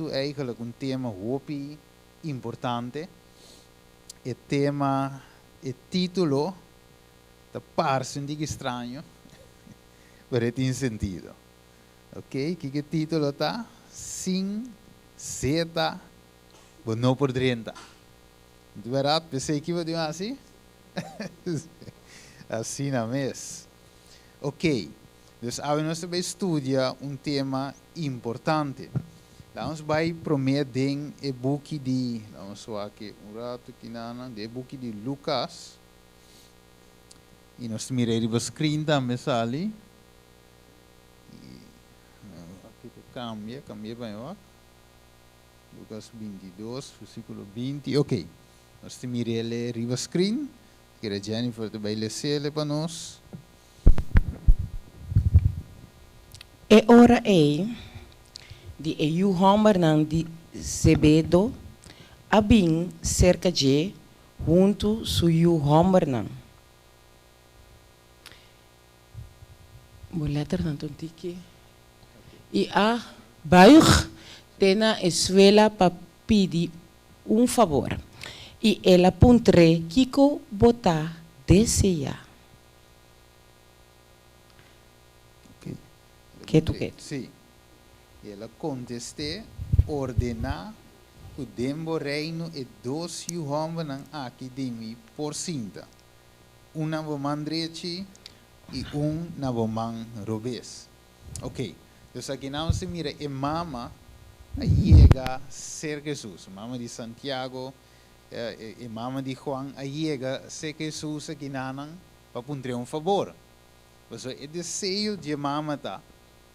eigenlijk een thema hopi importante. Het tema, het titolo, te parece un digo estranho, pero tem sentido. Ok? Que título está? Sin zeta, no por 30. De verdade, pensei que ia dizer assim? Assim na mes. Ok. Dus nós vamos estudar um tema importante. Vamos vai prometer o book de, vamos ver aqui rato que nana, de book de Lucas. E nós miramos o screen também ali. Aqui cambia bem, ó. Lucas 22, versículo 20. Ok. Nós miramos o screen. Quero Jennifer também ler para nós. E ora ei, di EU Homernan di Zebedo, abin cerca de, junto su EU Homernan. Vou letter dan ton tiki. E a buig tena escuela pa pidi favor. E ela puntre Kiko bota deseja. Que tu quer? Sim. Ela conteste ordenar o dembo reino e dois homens aqui de mim por cinta. Na boman direita e na boman revés. Ok. Então aqui não se mira e mama a chega ser Jesus. Mama de Santiago e mama de Juan a chega ser Jesus aqui nanang para puntre favor. Mas o desejo de mama tá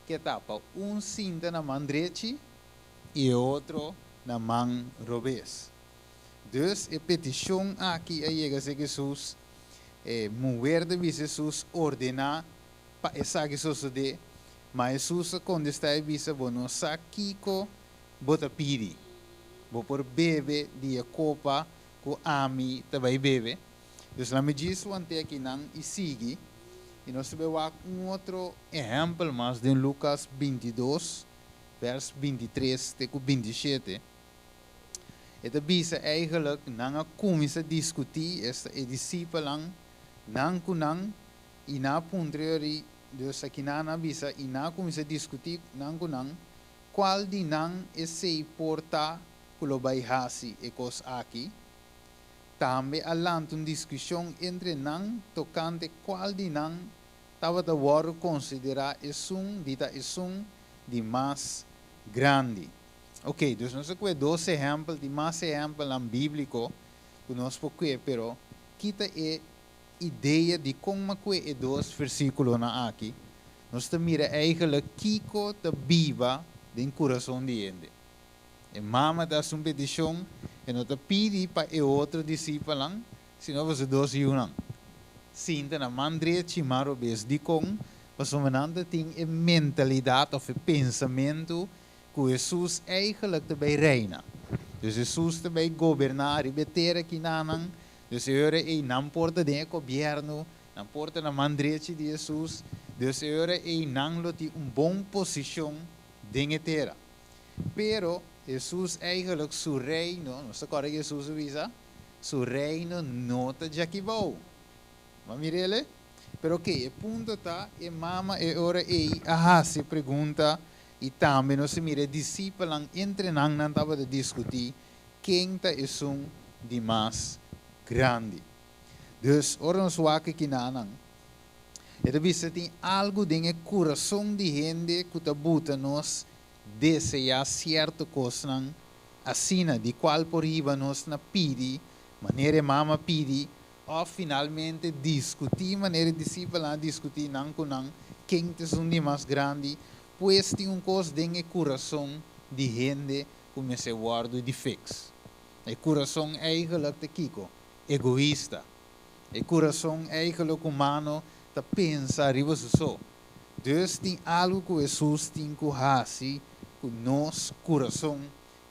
que tapa cinta na mão direita e outro na mão revés. Dus a petição aqui chega a Jesus, mover de Jesus ordenar para essa Jesus de, mas Jesus quando está visa bono saquico bota piri, bo por bebe de copa com ami também bebe. Dus lá me diz o ante aqui não e sigue. E nós vemos outro exemplo mais de Lucas 22, vers 23 até 27. Het bisa eigenlijk nanga começa a discutir esta discípulos nang kunang e na puntriori dus aqui na bisa e na começa a discutir nang kunang qual de nang esse porta kulo bai hasi e cos aqui. Também alante uma discussão entre nang tocante qual de nang estava de war considerar de mais grande. Ok, então nós temos dois exemplos de mais exemplos bíblicos que nós podemos pero kita é ideia de como é dois versículos na aqui. Nós mira eigenlijk kiko te viva de coração de gente. E mama da sua petição e nós te pedi para o outro discípulo, senão você dois junam. Sinta na mão direita e maro bes de com, mas o menante tem a mentalidade ou o pensamento que Jesus eigenlijk também reina. Dus Jesus também governar e beter aqui nanang. Dus eu não porta de governo, não porta na mão direita de Jesus. Dus eu não loti bom posição de terra. Pero Jesus eigenlijk seu reino, não se corre Jesus visa, seu reino nota de aqui bom. Ma mirele? Pero que o ponto está, e mama e ora a se pergunta e também nós mira discípulos entre nós não estava a discutir quem está de mais grande. Dus ora nós waka aqui na e deve tem algo de coração de gente que está buta nós desejar certa coisa assim de qual por riba nós na pidi maneira mama pidi ou finalmente discutir maneira discípulos discutir não com não quem é de mais grande, pois tem coisa de coração de gente como se guarda de fix. O coração eigenlijk de kiko, egoísta. O coração eigenlijk humano te pensa arriba só. Dus tem algo que Jesus tem que fazer com nosso coração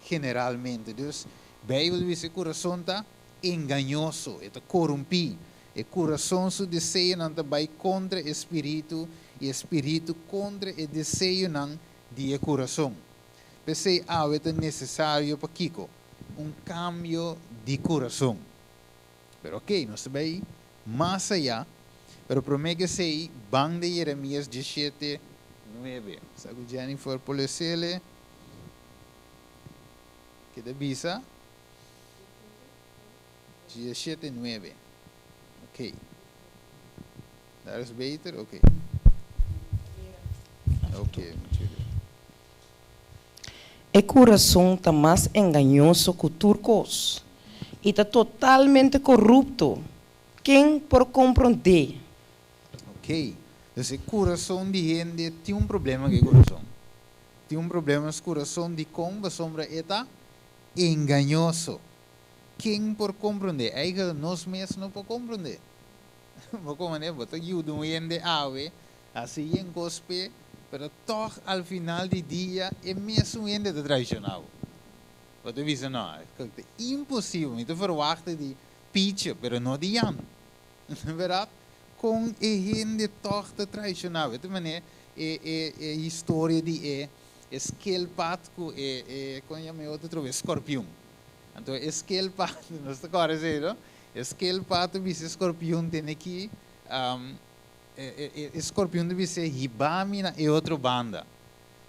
generalmente. Dus Bíblia diz que o coração está enganoso, é corrompido. O coração se deseja não vai contra o espírito e o espírito contra o desejo não de coração. Pensei, é necessário para Kiko. Cambio de coração. Pero ok, nós também mais allá. Pero prometo que sei, bang de Jeremias 17, 9. Sabe Jennifer Polecele? Que de visa? 17, 9. Ok. Daar is beter? Ok. Ok, muito bem. O coração está mais enganoso que turcos e está totalmente corrupto. Quem por compreender? Ok. Então, o coração de gente tem problema com o coração. Tem problema com o coração de como a sombra está enganoso. Quem por compreender? Eigenlijk nós mesmos não podemos compreender. Mas como é, você ajuda um gente a ver, assim em gospel, pero toch al final do dia é mesmo um gente tradicional. Você diz, não, é impossível, me verwachten de pitcher, pero não de Jan. Verdade? Com a gente toch tradicional. De maneira, a história de esquelpato, como chama outra vez, escorpião. Então, esquelpato, não está claro isso, esquelpato, esse escorpião tem aqui, escorpião deve ser hibamina e outra banda.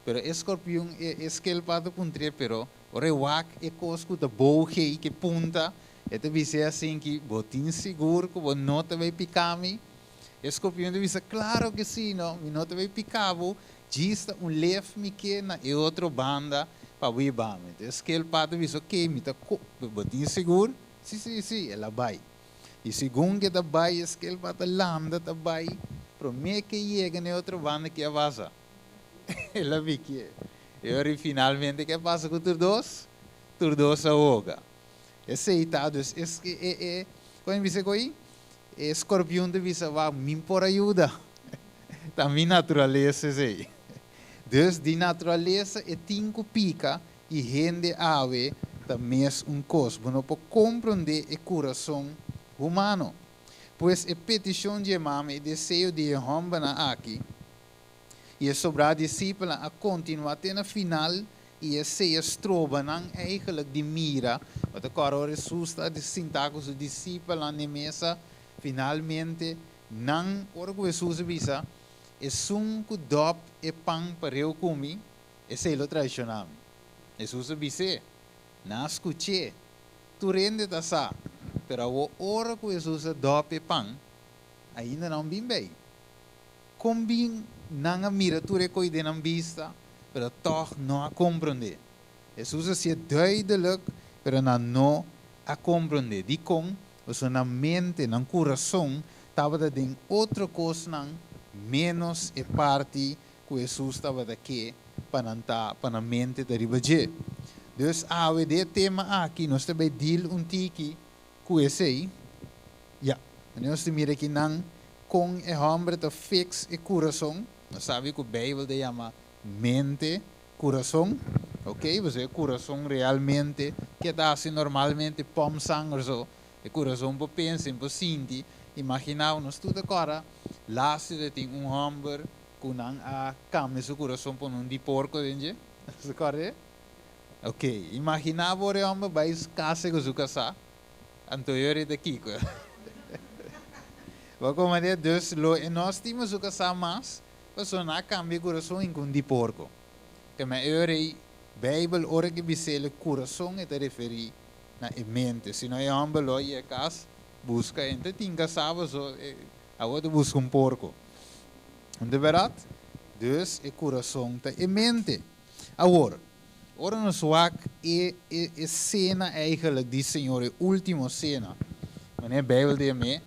Pero escorpião, esquelpato puntre, pero o rewak é cosco da boge que punta, deve ser assim que botin seguro, que o nota vai picar-me. Escorpião deve ser, claro que sim, não, me nota vai picar-me, gista leve-me que na e outra banda, para o ibame. Então, esquelpato deve ser, ok, me tá botin seguro, sim, ela vai. E segundo que está vai, esquelpato landa, está vai, promete que chega na outra banda que avança. Ela vê que é. E finalmente, que passa com os dois ahoga. Aceitado, quando você coi, escorpião de visa vai me por ajuda. Também natureza é. Deus de natureza é cinco pica e gente ave também é coisa. Não pode compreender o coração humano. Pois a petição de mãe, o desejo de Jehová aqui, e é sobre a discípula a continuar até na final e se estroba não eigenlijk de mira. Wat agora Jesus está de sentar com os discípulos na mesa, finalmente não ora que Jesus visa é sunco dop e pão para eu comer, é selo tradicional. Jesus visa não escutei, tu rende da sa, pero a hora que Jesus dop e pão ainda não bem. Combin não mira tu recoide na vista, pero toch não a compreender. Jesus se duidelijk, pero não a compreender. Die com, o na mente, na coração, estava de outra coisa não, menos a parte que Jesus estava daqui para a mente da ribaje. Dus o de tema aqui, nós também deal tiki com esse aí. Ja, nós mira aqui não com a homem te fix e coração. Nós sabe que o Bíblia chama mente, coração, ok? Você coração realmente que dá assim normalmente pom sangue so, e coração para pensar, para sentir. Imaginar nós tudo agora, lá se tem homem que não a cama seu coração para um de porco, entende? Você corre? Ok, imaginar o homem vai casa com sua casa, então eu era daqui. Como é Deus nós temos sua casa mais Paso na cambia coração em com de porco. Que me ore Bible ora que bisele coração é te referi na mente. Se não é ambelo e é cas busca entre tinga sábado so agora busca porco. De verdade, dus é coração te é mente. Agora, ora no swak é cena eigenlijk die Senhor é última cena. Wanneer Bible de me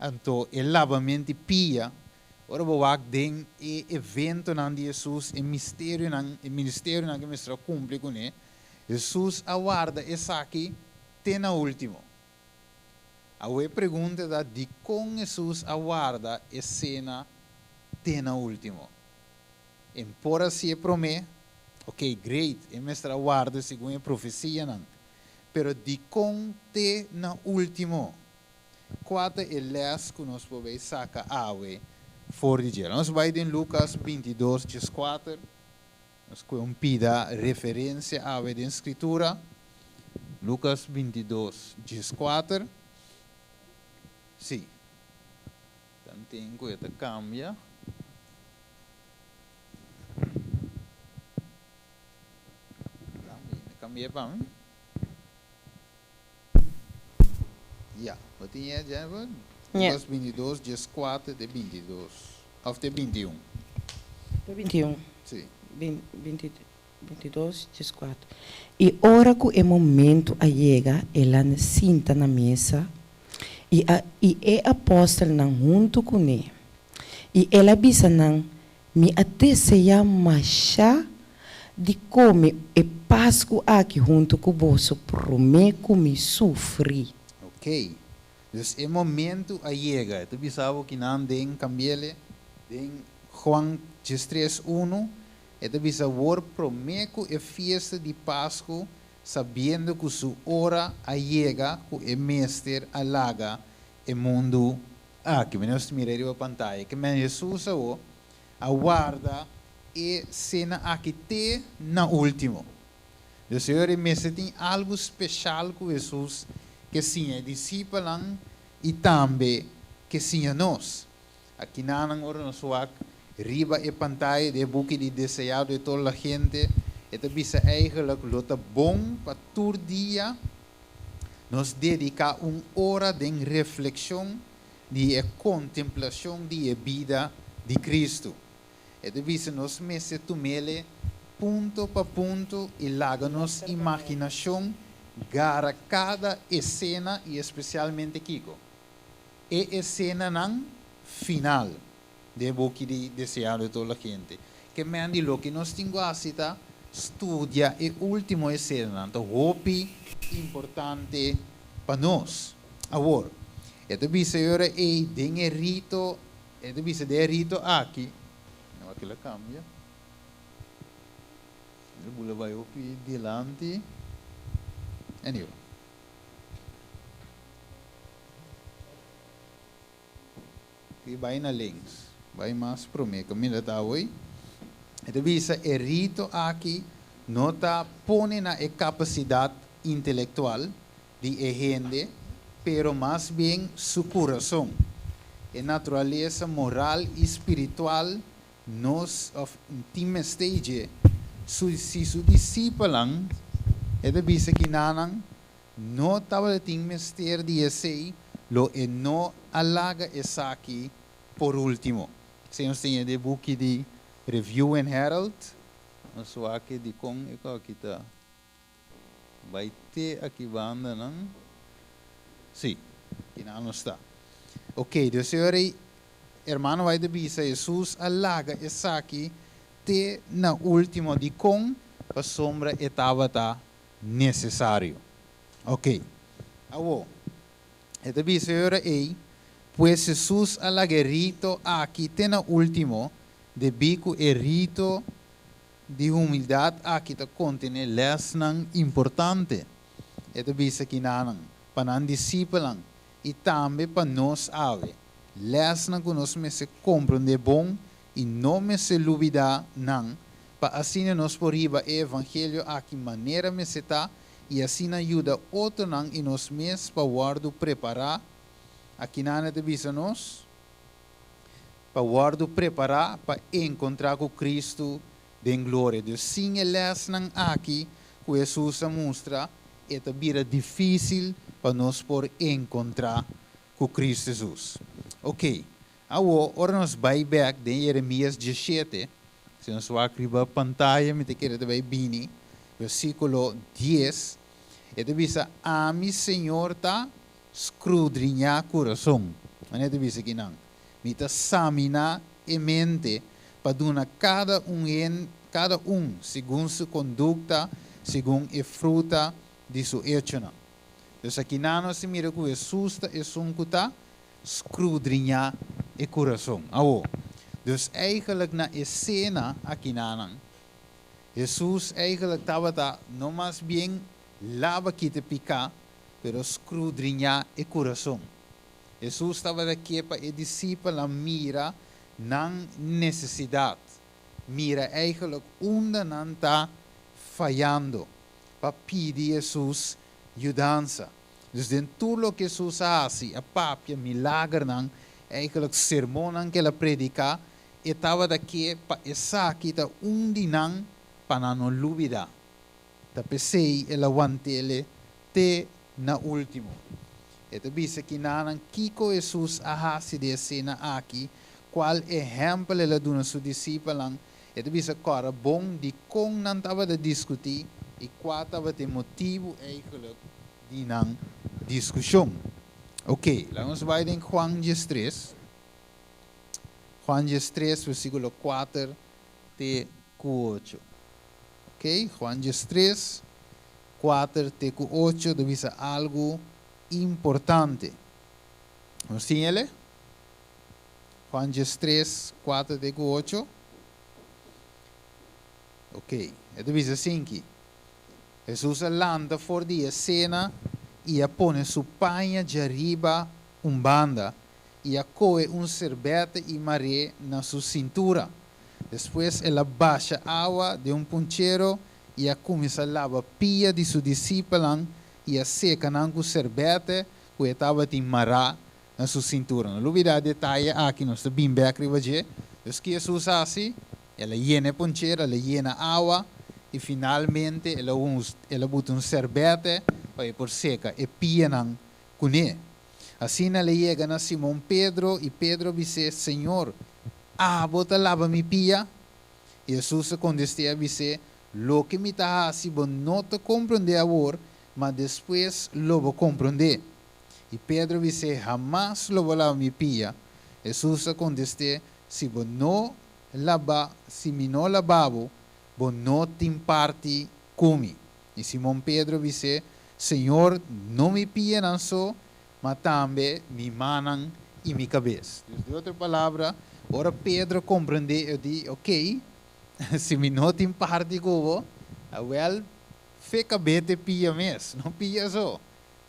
anto é lavamento pia. Ora bewak ding e evento nan de Jesus e mistério nan e ministério nan que mestra cumpre com ele. Jesus aguarda essa aqui até na último. A pergunta da de com Jesus aguarda a cena até na último. Embora se promete, ok, great, e mestra aguarda segundo a profecia nan. Pero de com te na último. Quatro eles que nós podemos sacar a for de dia. Nós vamos em Lucas 22, 4. Nós pida referência à da Escritura. Lucas 22, 14. Sim. Então tem coisa cambia. Cambia para mim. Ja, wat tinha já? Lucas 22, 14 de 22. Of de 21. De 21. Sim. 22, 14. E ora que é momento a chega, ela senta na mesa e é apóstolo não junto com ele. E ela bisa não me até se chama chá de comer e Páscoa aqui junto com o bolso prometo me sofrer. Ok. Dus é momento a chega. Tu bisavo que não tem cambiele, tem Juan 3:1. Esta bisa war promeco e fiesta de Páscoa, sabendo que sua hora a chega, que é mestre alaga o mundo aqui. Nós miramos a pantalla. Que Jesus aguarda e cena aqui te na último. O Senhor tem algo especial com Jesus, que sim é discípulo e também que sim é nós. Aqui na hora nós riba e pantalla de boek die desejado de toda a gente. Het is eigenlijk lota bom para todo dia nos dedicar hora de reflexão de contemplação de vida de Cristo. Het is nos mese tumele ponto para ponto e laga nos imaginação gara cada escena e especialmente Kiko. E cena não final. De book di deseado de toda a gente. Que me andi lo que nós temos a cita, estudia e último escena. Então, hopi importante para nós. Agora, esta bisa agora é de rito, esta bisa de rito aqui. Não aquela cambia. Ele bula vai hopi delante. Anyway. E vai na links. Vai mais para mim, caminho está hoje. Então, visa é rito aqui, não está põe na capacidade intelectual de gente, pero mais bem seu coração. A natureza moral e espiritual, nos of intimate stage, se su discípulo, é visa que não estava de mistério de esse, lo e não alaga essa aqui por último. Se nós temos de book de Review and Herald, nós aqui de com aqui tá, vai ter aqui banda não? Sim, aqui não está. Ok, então senhor, irmão vai de bisa Jesus alaga essa aqui te na último de com a sombra estava tá necessário. Ok, awo, então bisa senhor pues Jesus alaga rito aqui te na último de bico e rito de humildade aqui te contém lesson importante. Ito bisa kinanang panan discípulo e também para nós ave. Lesson que nós me se compreende bom e não me se duvida não. Para assim nós por riba o evangelho aqui maneira me se tá e assim ajuda outro não e nós mes para guardo preparar aqui na de bisa nós para guardo preparar para encontrar com Cristo em glória. Deus sim é lesson aqui que Jesus mostra é também difícil para nós por encontrar com Cristo Jesus. Ok, agora nós vai back de Jeremias 17. Se nós vamos escrever a pantalla, me te quero também bini, versículo 10. É de bisa a mi Senhor tá escudrinhar coração. Não é de bisa que não. Me tá examinar e mente para dar cada um segundo sua conduta, segundo a fruta de sua hecho. Então aqui não se mira que Jesus é um que está escudrinhar o coração. Então eigenlijk na cena aqui não. Jesus eigenlijk estava não mais bem lava que te picar, pero escudrinhar o coração. Jesus estava aqui para o discípulo mira na necessidade, mira eigenlijk onde nan ta falhando. Para pedir Jesus ajudança. Dus den tudo que Jesus faz, a papia, milagre nan, eigenlijk sermão nan que ela predica, estava daqui para essa que ta nan para não lubida. Ta pensei ela wantele te na último. Ito bisa que nanan kiko Jesus ahasi de cena aqui, qual exemplo ela duna su discípulos. Ito bisa cara bom de com nan tava de discutir e qual tava de motivo eigenlijk de nan discussão. Ok, vamos vai em Juan 3. Juan 3, versículo 4 te 8. Ok, Juan 3, 4 te 8, deve ser algo importante. Vamos ele? Juan 3, 4 te 8. Ok, deve ser assim que Jesus landa fora de cena e põe sua panha de arriba banda e coe serbete e maré na sua cintura. Depois ela baixa água de puncheiro e começa a lavar pia de seu discípulo e seca com serbete que estava de mará na sua cintura. Não duvida detalhe aqui nós estamos bem back rivaje. Então que Jesus assim, ela llena puncheiro, ela llena água e finalmente ela bota serbete para por seca e pia nan cune. Assim ela chega na Simão Pedro e Pedro disse, Senhor, bota lava mi pia. E Jesus contestou disse, lo que me está haciendo não te compreende agora, mas depois lo vou compreender. E Pedro disse, jamás lo vou lavar mi pia. Jesus contestou, se você não lava, se me não lavavo, você não tem parte comigo. E Simão Pedro disse, Senhor, não me pia não só, mas também me manan e me cabeça. De outra palavra, ora Pedro compreendeu, eu disse, ok, se me não tem parte com well, fica bem pia mesmo, não pia só.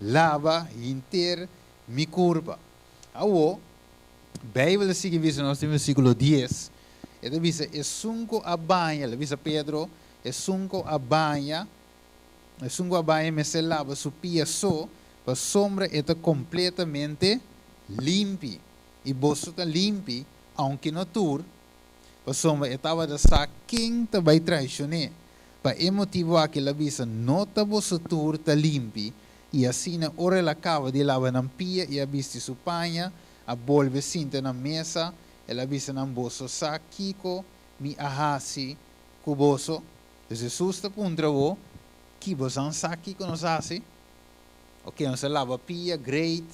Lava inteiro me curva. Awo, Bíblia sigue no versículo 10, ele diz, é sunco a banha, ele diz a Pedro, é sunco a banha me se lava su pia só, para a sombra está completamente limpa. E você está limpo, aunque não tur, para a sombra estava de sa quem te vai traicionar. Para o motivo que ela visa, não está você tur, está limpo, e assim na hora ela acaba de lavar na pia e a vista su panha, a bolve cinta na mesa, ela visa na bolso sa kiko, mi ahasi, kuboso. Jesus está contra o que você não sabe que nós fazemos. Ok, nós lava pia, great.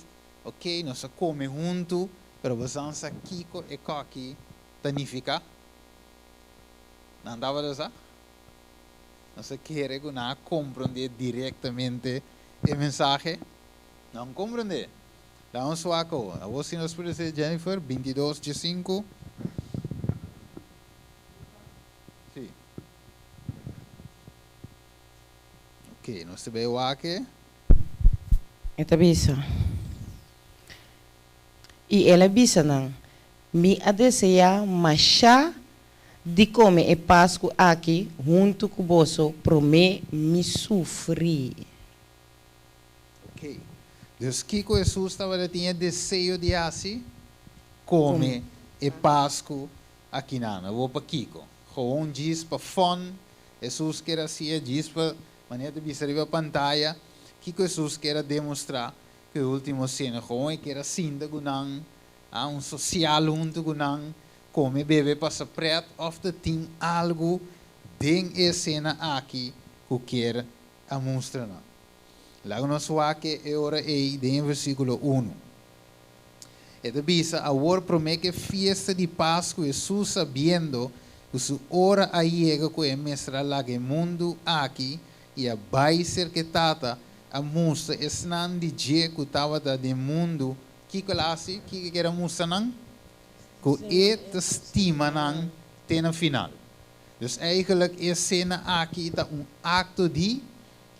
Ok, nós come junto, mas você não sabe que é que tanifica. Não dá para usar? Nós queremos que não compreender diretamente a mensagem. Não compreender. Dá um suaco. A você nos pode dizer, Jennifer, 22 de 5. Sim. Ok, nós temos aqui. Então, bisa. E ela bisa não. Me adeseja machá de comer e Páscoa aqui junto com você para me sofrer. Ok. Deus que Jesus estava tinha desejo de assim comer e Páscoa aqui na. Vou para Kiko. Gewoon diz para fun. Jesus quer assim diz para maneira de visar a pantalla. Que Jesus quer demonstrar que o último cena gewoon quer cinta gunang, social junto gunang, come bebe passa preto, of the tem algo den a cena aqui que quer a mostrar. Lá nós que é hora aí de versículo 1. E bisa agora promete que fiesta de Páscoa Jesus sabendo que sua hora aí chega que é mostrar lá que mundo aqui e a baiser que tata a musa esnan de je que estava da de mundo que classe que era musa não que estima não tem no final. Dus eigenlijk é cena aqui está acto de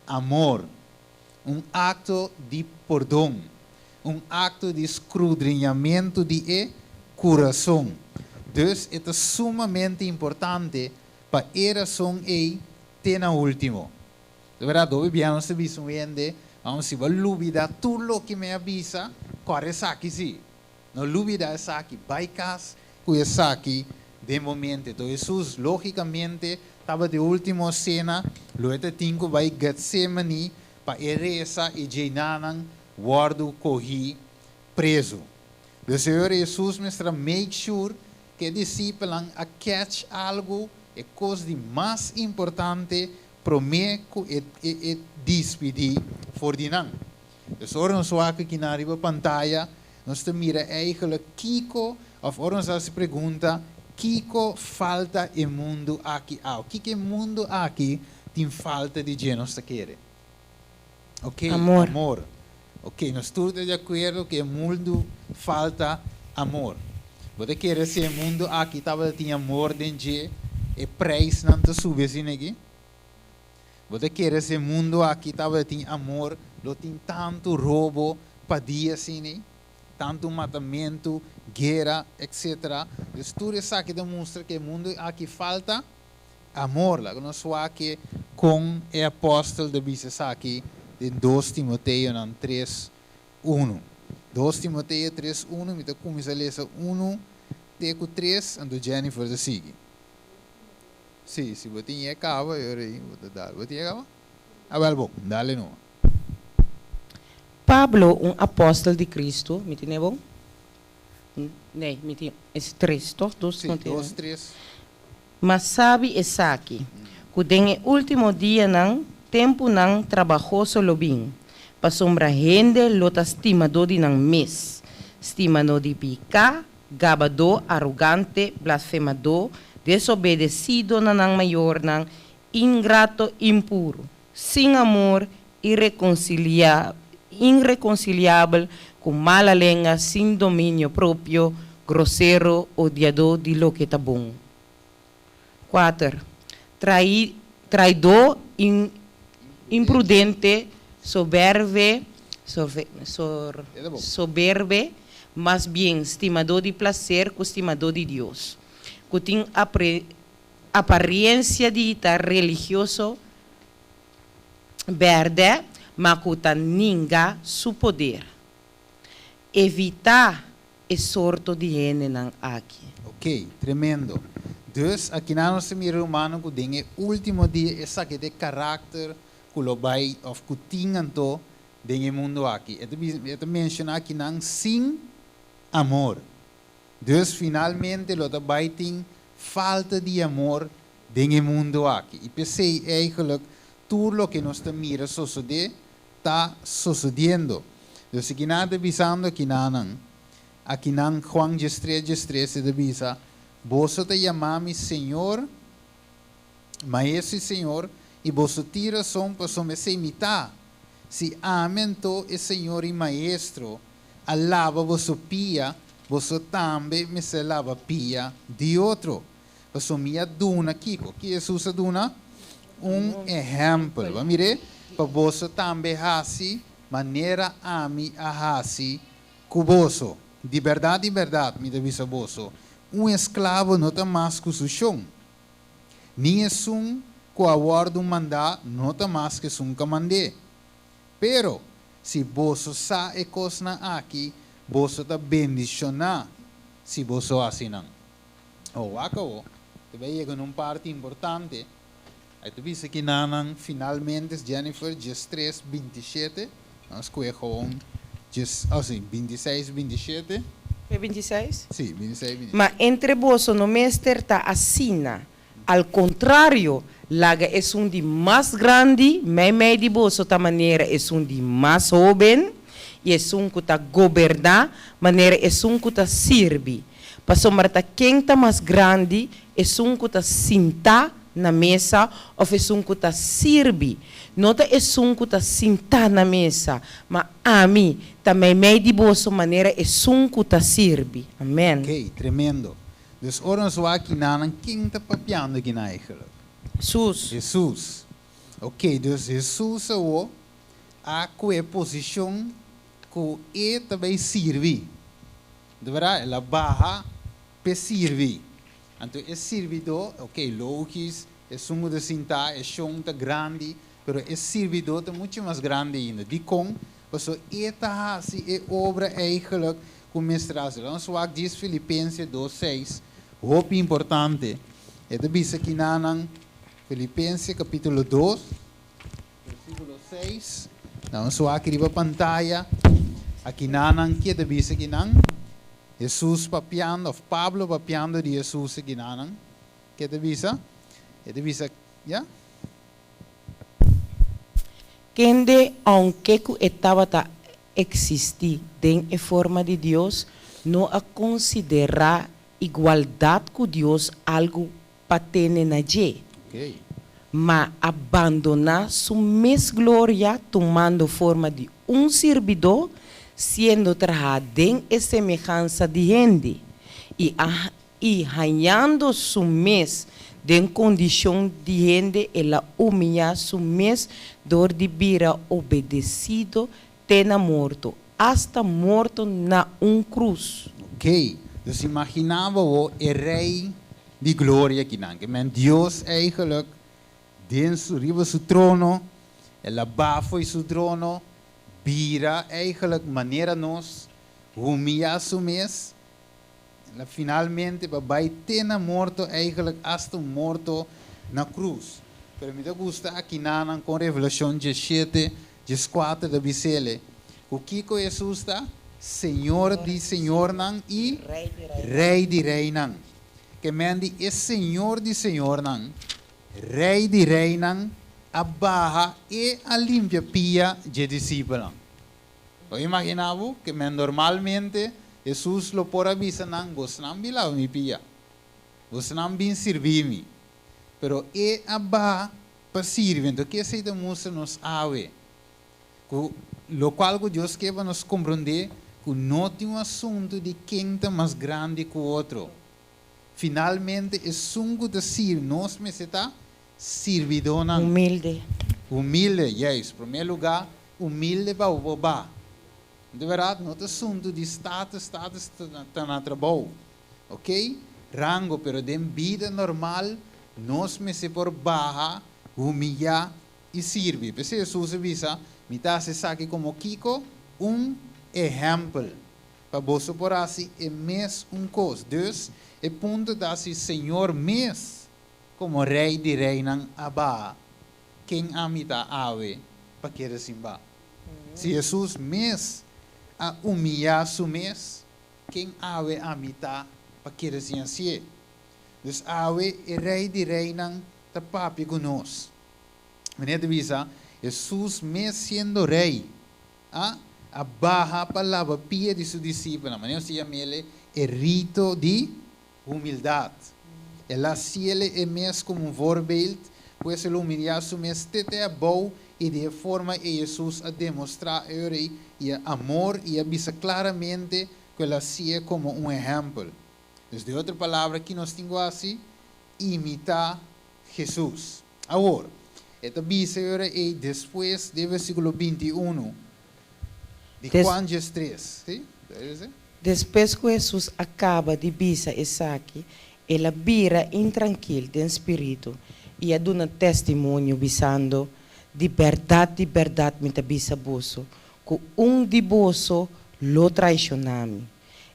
amor, acto de perdão, acto de escudriñamento de coração. Dus é sumamente importante para a razão e ter na último. De verdade, hoje viemos de visuende, vamos se vai lubida tudo o que me avisa, corre aqui sim. No lubida é aqui, vai cas, que é aqui de momento. Então Jesus logicamente estava de última cena, loite tinko vai Getsemani para eresa e jenanan guardo corri preso. O Senhor Jesus mestra make sure que discípulos a catch algo é coisa de mais importante para mim e despedir for dinan. Dus ons waken aqui na pantalla, nós te mira eigenlijk Kiko, of ons als pergunta, Kiko falta e mundo aqui ao. Que mundo aqui tem falta de genos te querer? Ok, amor. Ok, nós todos de acordo que o mundo falta amor. Você quer se o mundo aqui estava tem amor dentro e preço não te sube assim aqui? Você quer se o mundo aqui estava tem amor, não tem tanto roubo, padia assim, tanto matamento, guerra, etc. Então tudo isso aqui demonstra que o mundo aqui falta amor. Lá nós aqui com o apóstolo de Bisas aqui em 2 Timoteo 3:1. 2 Timoteo 3:1, me começa a ler 1, teco 3, e Jennifer de sigue. Sim, se você tem acaba, eu vou dar. Você tem acaba? Ah, bom, dale no. Pablo, apóstolo de Cristo, me tem bom? Não, me tem esse 3, toch? 2 Timoteo. 2, 3. Mas sabe essa aqui, que em último dia não tempo não trabalhoso lobin. Pasombra gente lota estimado de não mes. Estimado de pica, gabador, arrogante, blasfemador, desobedecido não maior não, ingrato, impuro, sem amor, irreconciliável, com mala língua, sem domínio próprio, grosseiro, odiador de lo que está bom. 4. Traidor, imprudente, soberbe, mas bem, estimador de prazer, estimador de Deus. Que tem aparência de estar religioso, verde, mas que tem ninguém seu poder. Evitar é sorto de ene aqui. Ok, tremendo. Dus, aqui na nossa mira humano, que tem o último dia, essa que de caráter, que lo vai, of que tinham to, tem o mundo aqui. Eu menciono aqui não sim amor. Dus, finalmente, lo vai tem falta de amor, tem o mundo aqui. E pensei, eigenlijk, tudo o que nós mira suceder, está sucedendo. Dus, aqui nada avisando, aqui não Juan 13, se avisa, vos te llamami Senhor, Maestro e Senhor, e vos tira som para someter imitar. Se amem to e Senhor e Maestro, alaba vos pia, vos também me se lava pia de outro. Para minha duna, Kiko, que Jesus duna? Exemplo. Vamos ver? Para vos também hasi, maneira ami a hasi, cuboso. De verdade, me avisa vosso. Escravo não tem mais que seu chão. Nem é com a ordem mandar, não tem mais que seu comandante. Pero, se vosso sa e cosna aqui, vosso está bendicionar, se vosso assim não. Acabou. Também chega numa parte importante. Aí tu viste que nanan, finalmente, Jennifer, 3:27, nós coegam. Assim, 26, 27. É 26? Sim, 26, 27. Mas entre vós não me está assim. Al contrário, laga é de mais grande, mas de vós outra maneira é de mais jovem, e é que está governar, maneira é que está serve. Passou marta quem está mais grande, é que está sentar na mesa, ou é que está serve. Não é que está sentar na mesa, mas a mim, também meio de boa maneira, é que está serve. Amém. Ok, tremendo. Dus oran zo aqui nanan, quem está papiando aqui na eigenlijk? Jesus. Ok, dus Jesus é a posição que também serve. De verdade, ela barra para servir. Então, é servidor, ok, logisch, é sumo de cinta, é chão tá grande, pero é servidor tá muito mais grande ainda. De com, porque esta se é obra eigenlijk com mestrado. Então, só diz Filipenses 2:6, roupa importante. É de bisa aqui na Filipenses capítulo 2, versículo 6. Então, só aqui na pantalla, aqui na que é de bisa aqui na Jesus papiando, of Pablo papiando de Jesus aqui na que é de bisa? É de bisa, já? Quem aunque que estava a existir em forma de Deus, não a considerar igualdade com Deus algo para ter na gente, Ok. mas abandonar sua mesma glória, tomando forma de servidor, sendo trajado em semelhança de gente, e ganhando sua mesma em condição de gente, ela humilha sua mesma dor de vira obedecido, tena morto, hasta morto na cruz. Ok. Dus imaginava o rei de glória aqui não, que Deus eigenlijk riba seu trono, ela bafo seu trono, vira eigenlijk maneira nós humilhar seu mês, ela finalmente vai ter na morto eigenlijk hasta morto na cruz. Pero me gusta aqui na com Revelação 17, 14 da Bicele, o que Jesus está? Senhor de Senhor não e Rei de Rei não. Que mendi é Senhor de Senhor não, Rei de Rei não, a barra e a limpia pia de discípulo. Eu imaginava que normalmente Jesus lo por avisa não, você não bilava mi pia, você não bin servir-me, pero é a barra para servir. Então que se demonstra nos ave, lo qual Deus quer nos compreender que não tem assunto de quem está mais grande que o outro. Finalmente, é sungo de servir, nós me está servidor. Humilde. Humilde, yes. Em primeiro lugar, humilde para o babá. De verdade, não é assunto de status está na trabalho. Ok? Rango, pero de vida normal, nós me se por barra, humilhar e servir. Porque Jesus avisa, me está se saque como Kiko, exemplo. Para você por assim, é mais coisa. Dus, é ponto da se Senhor mes, como Rei de Rei não abá, quem amita ave, para que assim vá. Se Jesus mes, a humilhar su mes, quem ave amita, para que assim assim. Dus ave é Rei de Rei não tá papi conosco. Menina visa, Jesus mes sendo Rei, a barra palavra pia de seu discípulo, mas se chama ele é rito de humildade. Ela se ele é mesmo como voorbeeld, pois ele humilhar su mestete é bom e de forma que Jesus a demonstrar ele e amor e avisa claramente que ela se é como exemplo. Então, de outra palavra que nós temos assim, imitar Jesus. Agora, esta avisa é depois do versículo 21. De Juan 3, ¿sí? Depois que Jesus acaba de bisa Isaac, ela vira intranquilo de espírito e dá um testemunho bisando de verdade, me bisa boso, que de boso lo traicionami.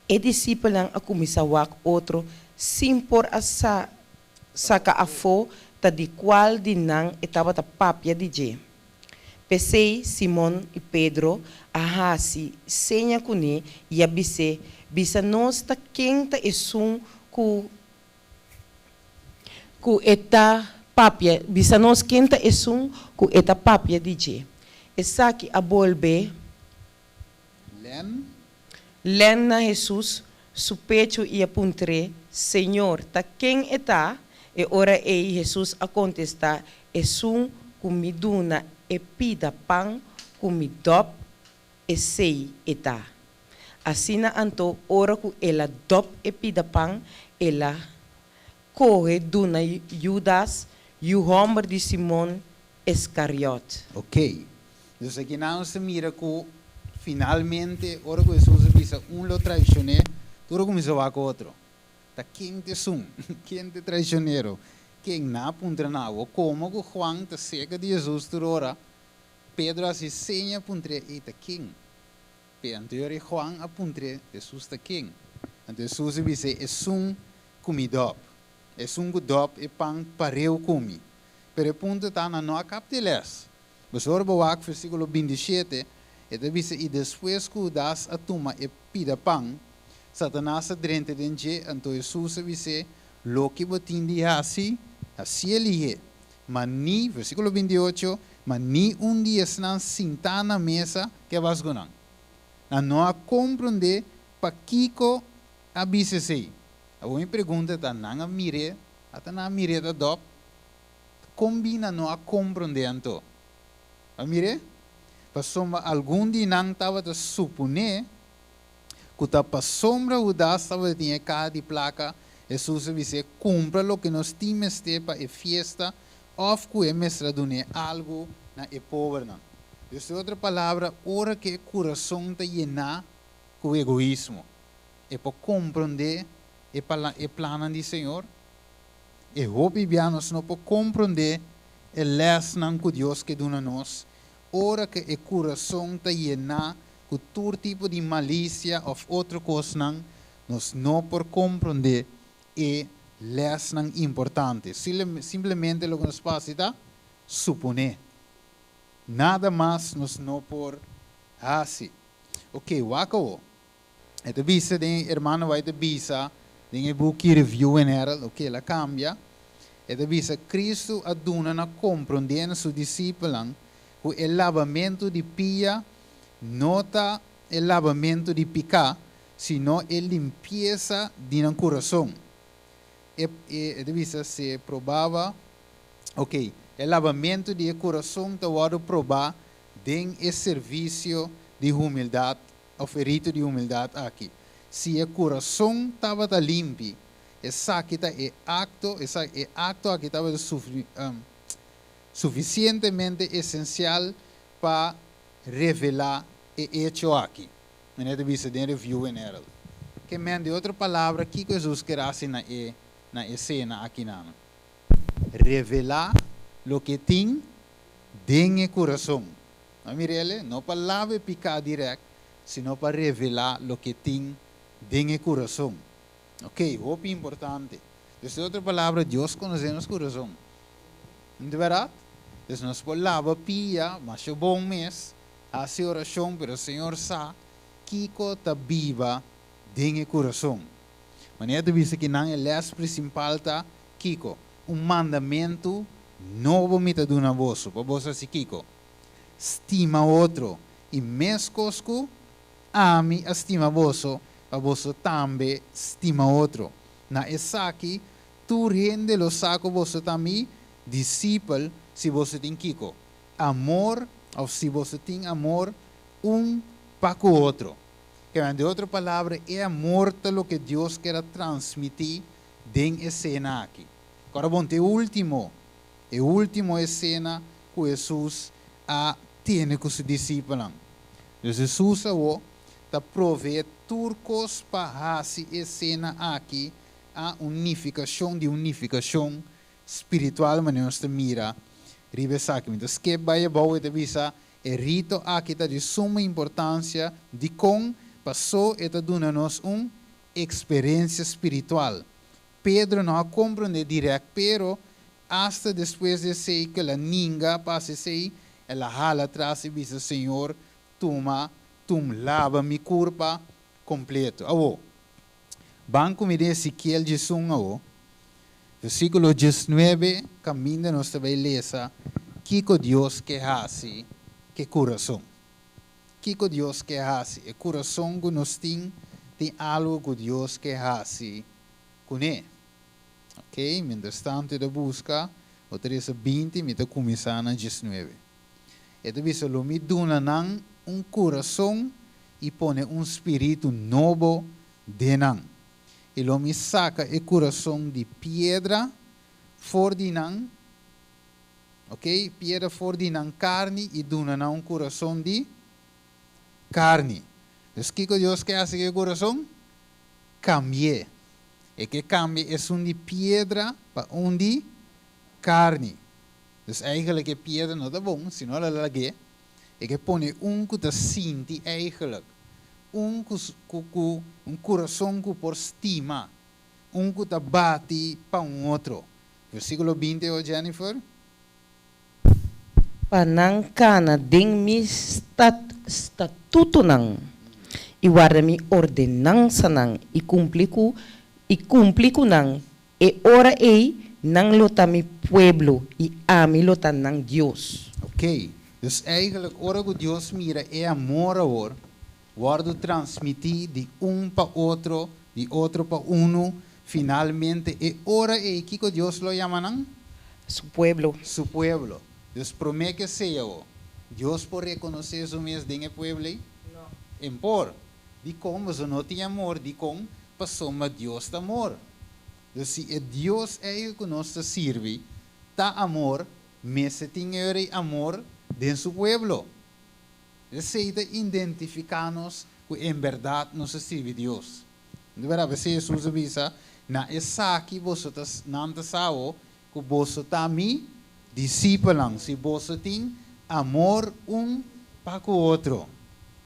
E discípulo a começar a outro, sem por saca a fo, ta de qual de não estava ta papia de je. Pensei, Simão e Pedro, a hasi, senha kuni, e a bisa nós ta quenta e sum ku eta papia, bisa nós quenta e sum ku eta papia de je. Essa aqui a bolbe, len na Jesus, su pecho e apuntre, Senhor, ta quem eta, e ora ei Jesus a contestar, e sum ku miduna e pida pão, comidop e sei eta. Assim na anto, ora que ela dop e pida pão, ela corre duna Judas e o homem de Simão Iscariote. Ok. Então aqui não se mira que finalmente, ora que Jesus avisa lo traicionou, tudo começou a outro. ta quem te sum, quem te traicionero, quem na puntra na o como o Juan te cega de Jesus turora, Pedro assim senha puntre e ta quem, pe anterior Juan a puntre Jesus ta quem, então Jesus disse é sum comidop, é sum godop e pang pareu comi, pero punto tá na no capiteles, besor boak versículo 27, e disse e depois que das a tuma e pida pang, Satanás adrente dentro, então Jesus disse, lo que botindi assim ele é. Mas ni, versículo 28, mas ni dia se sentar na mesa que vas ganhar. Não a compreender para Kiko a BCC. A minha pergunta é, não a mire, até não a mire da dop, combina não a compreender então. A mire? Para soma algum dia não estava a suponer que para sombra o da estava tinha cara de placa, Jesus disse, compra lo que nós temos para a festa, ou que é mestra dune algo na é pobre não. Então, outra palavra, ora que o coração está llena com egoísmo. É para compreender o plano do Senhor. E hope nós não para compreender a lesson que Deus que dá a nós. Ora que o coração está llena com todo tipo de malícia ou outra coisa, nós não por compreender e lesson importante. Simplesmente o que nos passa é suponer. Nada mais nós não por assim. Ok, wako. É de vista de irmão vai de vista de book review en herald, ok, la cambia. É de vista Cristo aduna na compreender a seus discípulos o lavamento de pia nota o lavamento de picar, sino a limpeza de um coração. E de vista se provava, ok, o lavamento de coração está provar den o serviço de humildade, oferido de humildade aqui. Se o coração estava limpo, essa aqui é acto aqui estava suficientemente essencial para revelar o hecho aqui. Não de vista de review en herald. Que de outra palavra, que Jesus quer fazer na cena aqui não. Revelar lo que tem dentro do coração. Não para lavar e picar direto, sino para revelar lo que tem dentro do coração. Ok, muito importante. De outra palavra, Deus conhece nosso coração. Não é verdade? Então, nós podemos lavar pia, mas é bom mês, fazer oração, mas o Senhor sabe que está viva dentro do coração. Maneira de vista que não é les principal está, Kiko, mandamento novo me está dando a voz, para você assim, Kiko. Estima outro, e mesmo que ame, estima você, para você também estima outro. Na essa aqui, tu rende lo saco você também, discípulo, se você tem Kiko. Amor, ou se você tem amor, para o outro. Que de outra palavra, é amor o que Deus quer transmitir dentro da cena aqui. Agora, bom, a última cena que Jesus tem com os discípulos. Jesus está provendo turcos para fazer a cena aqui, a unificação espiritual, mas nós mira, rivesaki. Então, que vai boa de visa, o rito aqui está de suma importância de com passou e está dando-nos uma experiência espiritual. Pedro não compreende direto, pero hasta depois de ser que a ninga passe ser, ela hala atrás e diz, Senhor, lava mi culpa completo. Awo, banco me de Ezequiel Jesus, versículo 19, caminho nós também lesa, que Deus quer fazer, que coração. Que Deus quer fazer, o coração que nós tem algo que Deus quer fazer com ele. Ok, mientras tanto da busca, o 13:20, me está começando a 19. E deve ser lo me dona coração e põe espírito novo dentro. E lo me saca o coração de pedra fora de nan, ok, pedra fora de nan carne e dona coração de carne. Então, o que Deus quer fazer com o coração? Cambiar. E que cambia é de pedra para de carne. Dus eigenlijk é pedra não tá bom, se não ela lague. E que põe que tá sinti eigenlijk. Coração que por estima. Que tá bate para outro. Versículo 20, Jennifer. Panangkana ding mi statuto nang iwara mi ordenanza nang ikumpli ko nang e ora nang lota mi pueblo e ami lota nang Dios. Ok, dus eigenlijk ora que Deus mira é amor hoor, wordt transmitido de para outro, de outro para uno, finalmente e ora que Deus lo llama nang? Su pueblo. Su pueblo. Dus promete que seja o. Deus por reconhecer o mês de pueblo? Não. Empor. De como se não tem amor, de como passou mas Deus de amor. Dus se é Deus é que nos serve, tá amor, mas se tem amor de su pueblo. Receita identificar-nos que em verdade nos serve Deus. De verdade, se Jesus avisa, na essa aqui você não sabe que você está me discípulos, se você tem amor para o outro.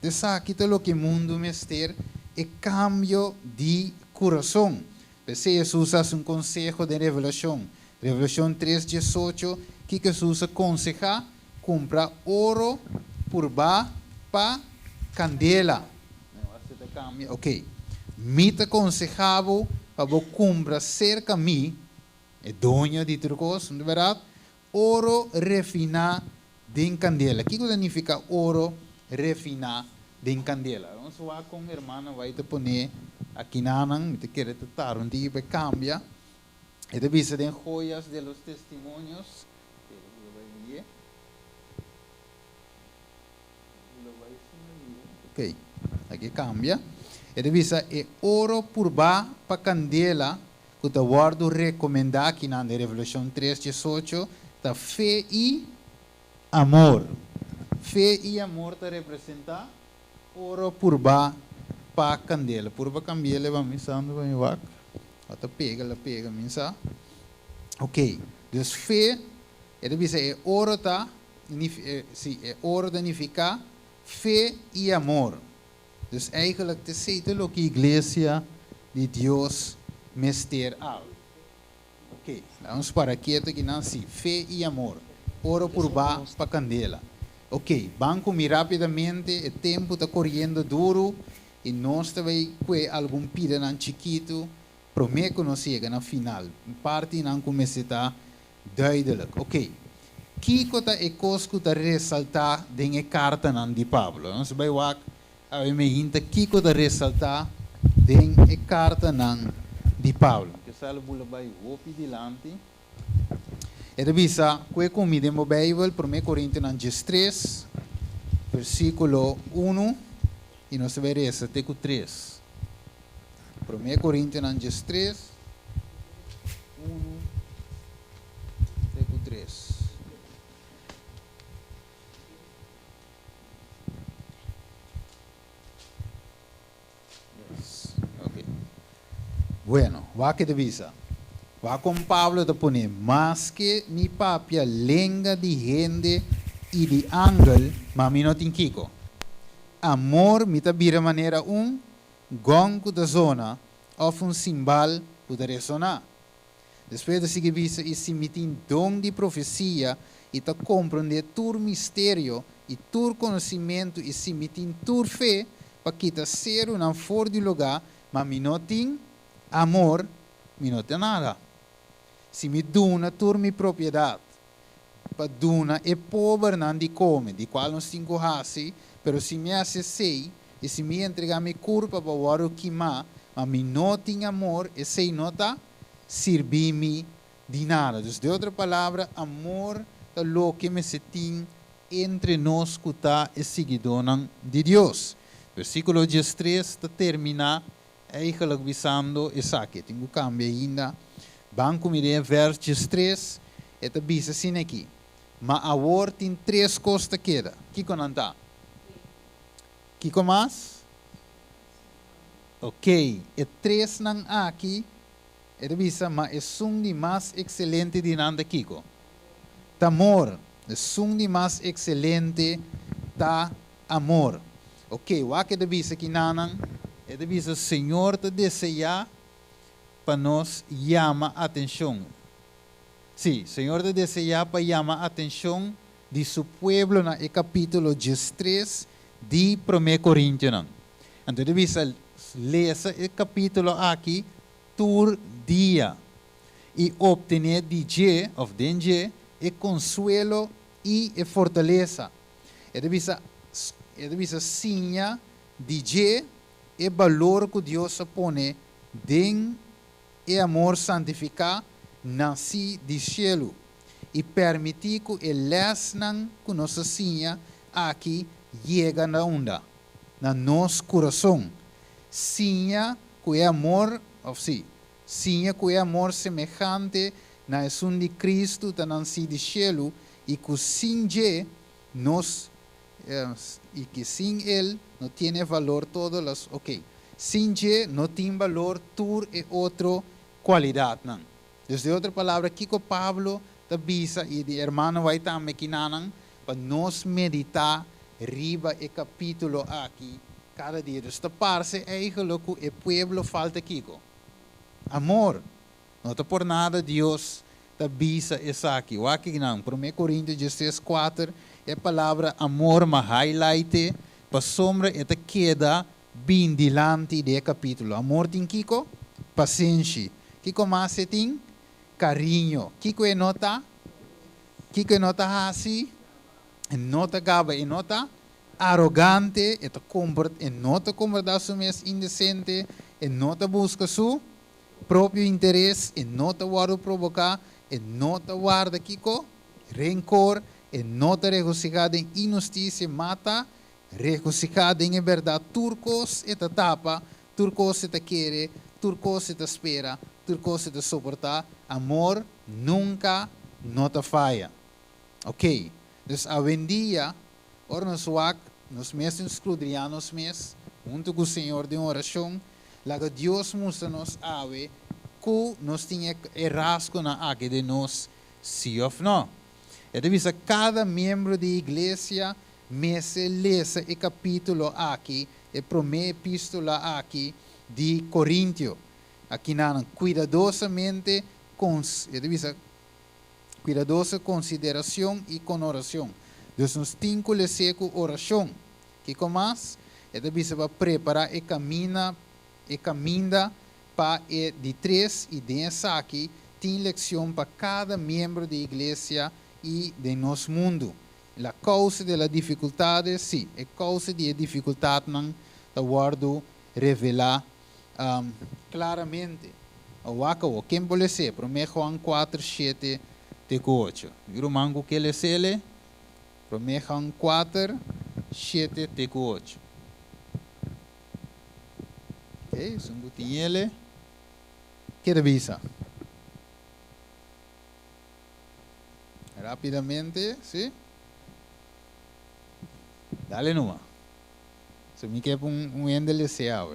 Dessa aqui é o que o mundo mestre é cambio de coração. Se Jesus usa um conselho de revelação, Revelação 3:18, que Jesus aconselha comprar ouro por para candela. Ok. Me aconselhava para comprar cerca de mim, é dono de trucos, não é verdade? Ouro refinado de candela. O que significa ouro refinado de candela? Vamos lá com a irmã, vai te pôr aqui na mão, te quer tratar um dia para cambiar. E te visa de joias de los testimonios. Ok, aqui cambia. E te visa é ouro por para candela, que te guardo recomendar aqui na Revelação 3:18. Da fé e amor. Fé e amor te representa ouro por para candela. Por para candela vamos pensando vai vac. Até pega mensa. Ok. Dus fé é dizer é ouro tá é ouro significa fé e amor. Dus eigenlijk te zeggen o que a igreja de Deus mester al. Ok, vamos para aqui que não se fé e amor. Ouro por para candela. Ok, vamos comer rapidamente, o tempo está correndo duro e nós também com algum pida não chiquito, prometo que nós chega na final. Parte não começa a estar duidelijk. Ok, Kiko está e cosco está ressaltar de carta não de Pablo. Nós vai wak a me hinta Kiko está ressaltar de carta não de Pablo. Salvo vai opi dilante. E revisa, que comida in Bible, 1 Coríntios 3, versículo 1, e nós veremos até o 3. 1 Coríntios 3, 1, até o 3. Yes. Okay. Bueno, va que divisa. Va com Pablo te pone, mas que mi papia lenga de gente e de ángel, mami no tinquico. Amor mi ta bira maneira gonco da zona, of simbal puta ressonar. Depois de seguir visa e se mitin dom de profecia e ta compreender tur mistério e tur conhecimento e se mitin tur fé, para que ta ser fora de lugar, mas mi no tin amor, mi no tem nada. Se me duna tur mi propriedade, para duna é pobre não de come, de qual não se hasi, pero se me hace sei, e se me entregar mi curva para o aro queimar, mas mi não tem amor, e sei nota, servir-me de nada. Dus de outra palavra, amor é o que me se tem entre nós que está e seguidor de Deus. Versículo 13 está terminar, eigenlijk visando essa aqui, tenho que cambiar ainda. Banco me dê versos 3, e te bisa assim aqui. Mas a word tem 3 coisas queda. Kiko não está? Kiko mais? Ok. E 3 não aqui, é visa, mas é sum de mais excelente de nanda kiko. Amor, é sum de mais excelente ta amor. Ok, o que é visa que nanan, é visa Senhor te deseja para nós chama atenção. Sim, Senhor te deseja para chamar atenção de seu pueblo na capítulo 13 de 1 Coríntios. Então, visa ler esse capítulo aqui todo dia e obter de of denje e consuelo e fortaleza. Ele visa sinha de e valor que Deus põe den e amor santificar nasci de cielo e permitir que el lesnan que nossa sinha aqui chega na onda, na nosso coração. Sinha que é amor, ou sim, sinha que é amor semejante na Jesus de Cristo, que nasci de cielo, e que sem je, nós, e que sem ele não tem valor todas as, ok, sem je não tem valor tur e outra qualidade, não. Desde outra palavra, Kiko Pablo da Bisa e de hermano vai também que nanan para nós meditar riba e capítulo aqui cada dia. Esta parte eigenlijk o pueblo falta Kiko. Amor. Não está por nada Deus da Bisa essa aqui. O aqui não. 1 Coríntios 16:4 é a palavra amor, mas highlight para sombra e queda bem dilante do capítulo. Amor tem Kiko? Paciência. Kiko mais tem? Carinho. Kiko é nota? Kiko é nota assim? É nota gaba, é nota arrogante, é nota comportar su mês indecente, é nota busca su próprio interesse, é nota guarda provocar, é nota guarda Kiko, rencor, é nota regocijada em injustiça, mata, regocijada em verdade, turcos e tapa, turcos e querer, turcos e espera, turcos e suportar. Amor nunca nota falha. Ok? Então, hoje em dia, nos meses escudrianos mês, junto com o Senhor de oração, lá que Deus mostra nos ave, que nós tinha rasgo na água de nós, sim ou não. É de cada membro da igreja, mês lê o capítulo aqui, a primeira epístola aqui de Coríntios. Aqui na cuidadosamente cuidadosa consideração e com oração. Deus nos tem que ler com oração. Que com mais? É de preparar e caminha para de 3 e 10 aqui, tem leção para cada membro da igreja e de nosso mundo. A causa da dificuldade, sim, a causa da dificuldade não está guardo revelar claramente. O quem pode ser? 1 João 4, 7, 8. Viram mango que ele se lê? 1 João 4, 7, 8. Ok, sungguh tinha ele. Que visa? Rapidamente, sim? Dale numa. Se me quer endereçar,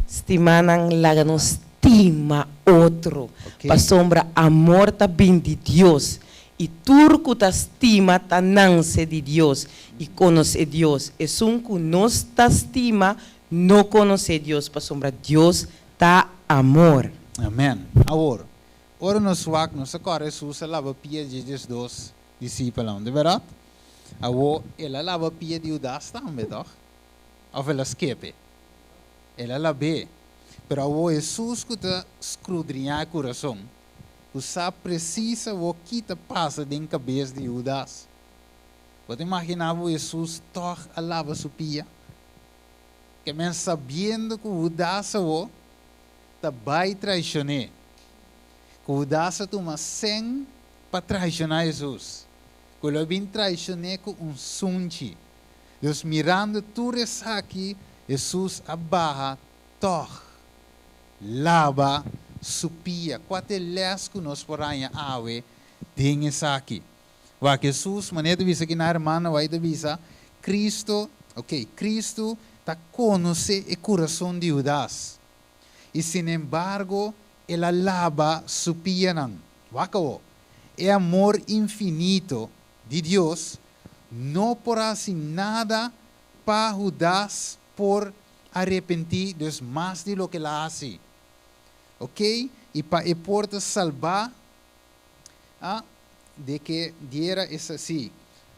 Estimanang laga no estima outro. Okay. Pa sombra amor ta bem de Deus. E turco ta estima ta nanse de Deus. E conhece Deus. E sunku nos ta estima não conhece Deus. Pa sombra Deus ta amor. Amém. Agora, ora nos wak, nos agora Jesus lava pia de Jesus dos discípulos, de verdade? Agora, ela lava pia de Judas também, toch? Of ela escape? Ela la vê. Pero agora Jesus que está escudriñando o coração, que sabe precisa o que está passa dentro da cabeça de Judas. Você imaginava Jesus toch a lava sua pia? Que men sabendo que Judas está vai traicionar. Que Judas toma 100 para traicionar Jesus. Que ele vem traicionar com sunchi. Deus mirando tudo isso aqui, Jesus abarra, toch, lava, supia, quatro lesco nos poranha awe, tem isso aqui. Vai Jesus, maneira de visa que na irmã vai de visa, Cristo, ok, Cristo está conhece o coração de Judas. E sin embargo, ela lava su pia nan. Wakawo. É amor infinito de Deus. Não porá assim nada para Judas por arrepentir dos mais de lo que ela hace. Ok? E para e porta salvar de que diera é assim.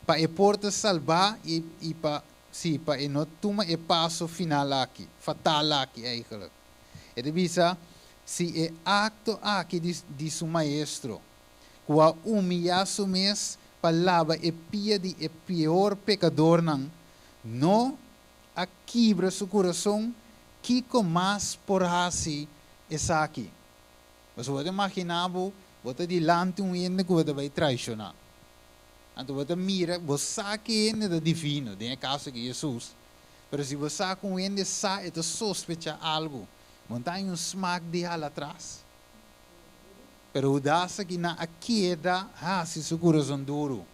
Para e porta salvar e para sim, para e não toma e passo final aqui, fatal aqui eigenlijk. E devisa se é acto aqui de seu maestro, com a humilhar su mes palavra e pia de e pior pecador não a quebra seu coração que com mais por assim essa aqui. Você pode imaginar, você delante ende que você vai traicionar. Então você mira, você sabe que é divino, tem caso que Jesus. Mas se você sabe que ende sabe, você sospecha algo. Montar smack de lá atrás. Pero o dasa que na queda, se seu coração duro.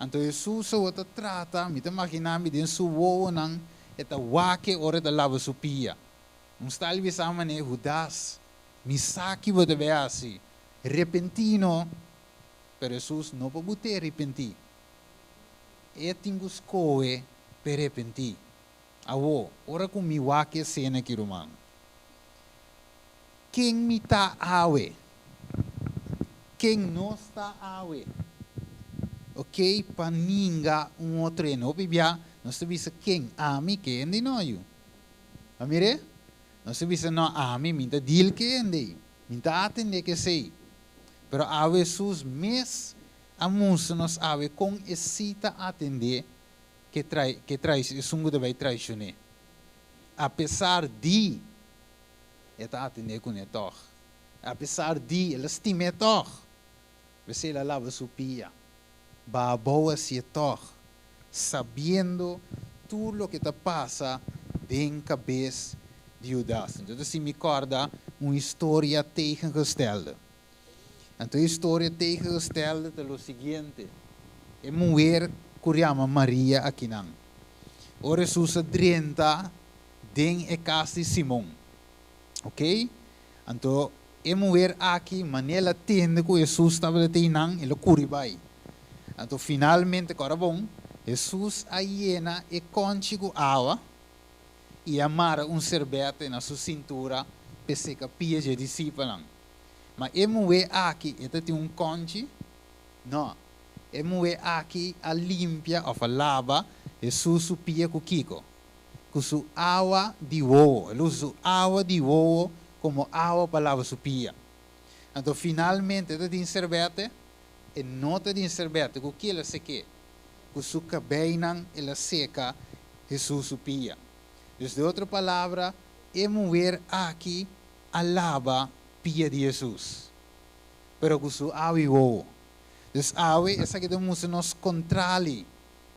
Então Jesus o trata, me imaginar me den su wo nang eta wake ora da lava su pia. Style visama ne Judas, mi saki você vê assim, repentino. Pero Jesus não pode arrepentir. É tingus coe per arrepentir. Awo, ora com mi wake cena aqui romano. Quem me tá awe? Quem não está awe? Ok, para ninguém outro não bibia, nós sabemos quem ami que ande não. Amire? Nós sabemos não ami minta deal que ande, minta atende que sei. Pero a Jesus mes amus nos ave com excita atender que traz e sungo de vai traicionar. Apesar de eta atender com ele toch. Apesar de ele estima toch. Você ela lava sua pia. Ba boa se toch. Sabendo tudo o que te passa dentro da cabeça de Judas. Então se me recorda uma história tegengestelde. Então a história tegengestelde é o seguinte. É mulher que chama Maria aqui não. Ora Jesus 30 den é casa de Simão. Ok? Então é mulher aqui, manela tende que Jesus estava tendo, ele curibai. Então finalmente agora bom, Jesus aiena e conchigo água e amara servete na sua cintura para secar pia de discípulos. Mas é mulher aqui, ele tem conchi? Não. É mulher aqui a limpia ou a lava Jesus su pia com Kiko. Com sua água de ovo. Ele usa água de ovo como água para lavar sua pia. Então finalmente ele tem servete e não tem servete. Com que ele seque? Com sua cabelo ele seca Jesus su pia. Então, de outra palavra, é mulher aqui a lava pia de Jesus. Pero com sua água e ovo. Então, a água é essa que temos nos controle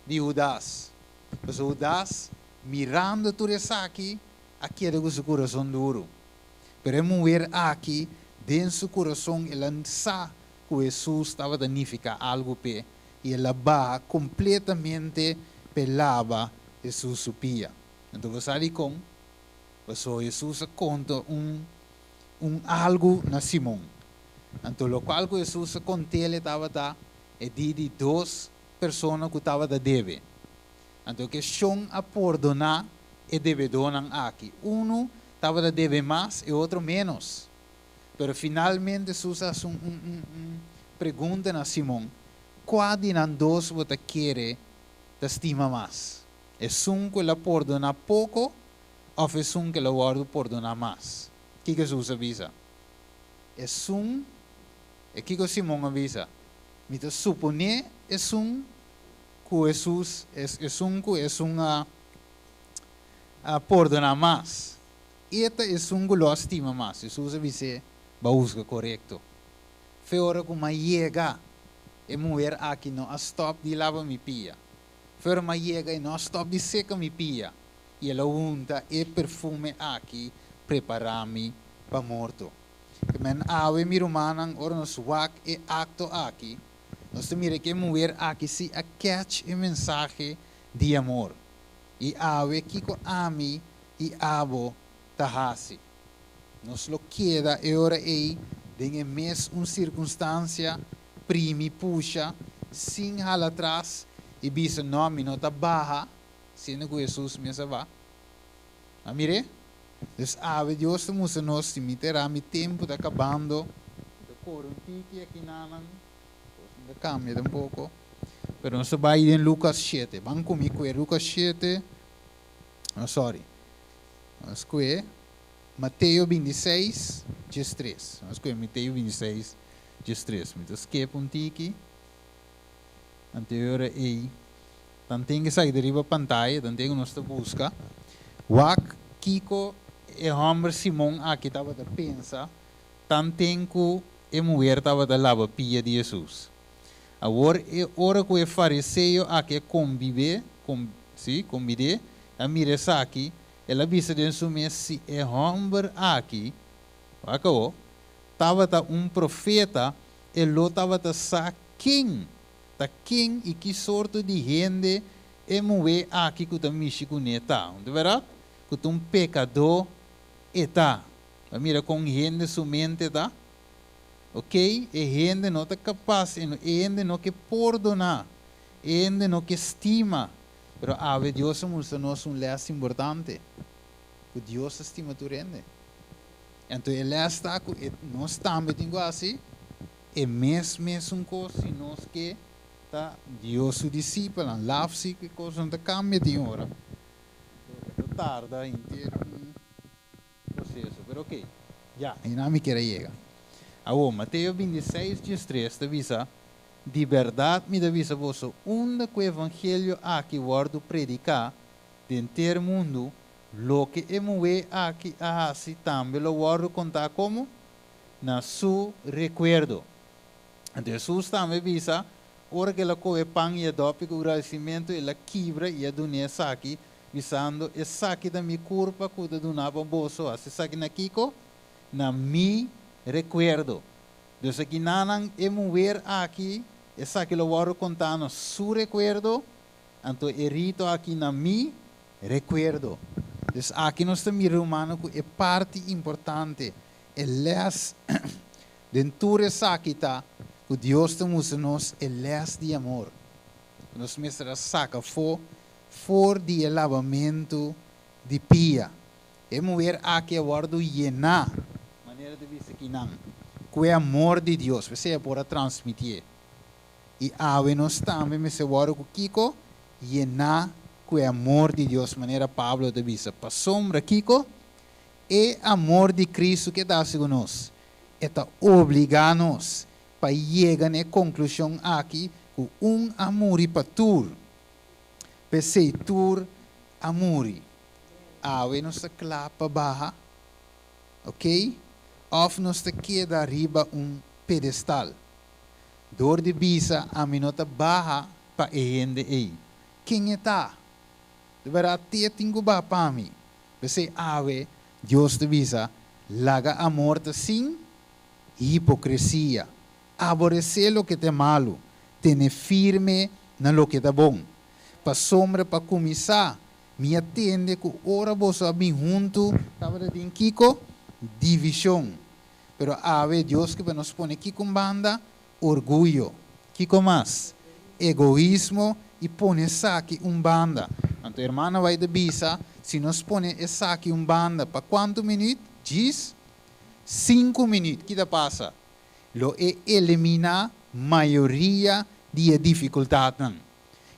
de Judas. Então, Judas, mirando tudo isso aqui é com seu coração duro. Pero a mulher aqui, dentro do seu coração, ela sabe que Jesus estava a danificar algo para e ela vai completamente pelava Jesus su pia. Então você sabe como? Jesus conta algo na Simão. Então o qual que Jesus conta ele estava é de duas pessoas que estavam a deve. Então a questão a perdonar é devedor aqui. Um estava a deve mais e outro menos. Pero finalmente Jesus faz pergunta a Simão. Qual de nós dois você quer te estima mais? É um que ela perdona pouco ou é um que ela guarda perdona mais? O que Jesus avisa? É um, é que Simão avisa. Me te supone é um que Jesus é um que a perdona mais. Eta é um que lo estima mais. Jesus avisa, vai usar correto. Foi hora que uma chega e mulher aqui não stop de lavar minha pia. Foi uma chega e não stop de secar minha pia. E ela unta e perfume aqui preparar-me para morto. Men ave mi romanan ora nos wak e acto aqui. Nós temos que mulher aqui se a catch e mensagem de amor. E ave kiko ami e abo tahasi. Nos lo queda e ora ei, den mes uma circunstância, primi puxa, sin hala atrás, e bisa nome nota barra, sendo que Jesus me salva. Amire? Dus ave Deus te musa nos timiterá mi tempo da acabando. Da coro tiki aqui nanan. Da cambia um pouco. Pero nós vai em Lucas 7. Vamos comigo em Lucas 7. Oh, sorry. Nós com Mateus 26, 13. Nós com Mateus 26, 13. Então, esquepa tiki. Anterior aí. Então, tem que sair da pantalla. Então, tem que nós buscar. Wak Kiko e homem Simão aqui estava a pensar, tanto tempo e mulher estava a lavar pia de Jesus. Agora é hora que o fariseu aqui convive, a mira aqui, ela visa de assumir se é homem aqui, acabou, estava profeta, ele estava a saber quem e que sorte de gente e mulher aqui que está mexendo com está, de verdade? Que um pecador está. Mira, com gente somente está. Ok? E gente não está capaz, e gente não quer perdonar, e gente não quer estima. Mas a Deus nos um les importante. Que Deus estima tu gente. Então, ele está, nós também temos assim, e mesmo coisa, se nós que tá Deus o discípulo, lave-se que coisa não cambia de hora. Tarda inteiro processo, mas ok, já, ainda me quero chegar. Agora, Mateus 26, 13, avisa, de verdade me avisa você, onde o evangelho aqui guardo predicar, de inteiro mundo, lo que é aqui assim também lo guardo contar como na seu recuerdo. Então, Jesus também avisa, ora que ela come pão e adope com agradecimento, ela quebra e a dunia aqui, visando e saque da minha curva que eu donava bolso, assim saque na Kiko, na mi recuerdo. Então aqui nanan é mover aqui, e saque lo vou contar no su recuerdo, então é rito aqui na mi recuerdo. Então aqui nós estamos humano que é parte importante, é les dentro saque tá, que Deus temos nos é les de amor. Nós mesmos saca for de lavamento de pia. É mover aqui agora do llenar. Maneira de ver aqui não. Com o amor de Deus, você pode transmitir. E ave nós também me se agora com Kiko llenar com o amor de Deus, maneira Pablo de visa. Para sombra Kiko, é amor de Cristo que dá segundo nós. Está obrigar-nos para chegar na conclusão aqui com amor e para tudo. Peseitur amuri. Awe nos te clapa baja. Ok? Of nos te queda arriba pedestal. Door de bisa a minota baja pa ehende ei. Quem está? De verdade, te tingo ba pa mi. Pesei awe, Deus de bisa, laga amor te sin hipocrisia. Aborrecer lo que te malo. Tene firme na lo que te bom. Para sombra, para começar, me atende que ora você bem junto, estava de Kiko, divisão. Pero a ver, Deus que nos põe aqui com banda, orgulho. Kiko mais? Egoísmo e põe aqui banda. Então, a irmã vai de bisa, se nos põe aqui banda, para quanto minuto? Diz? 5 minutos. O que passa? Lo elimina maioria de dificuldades.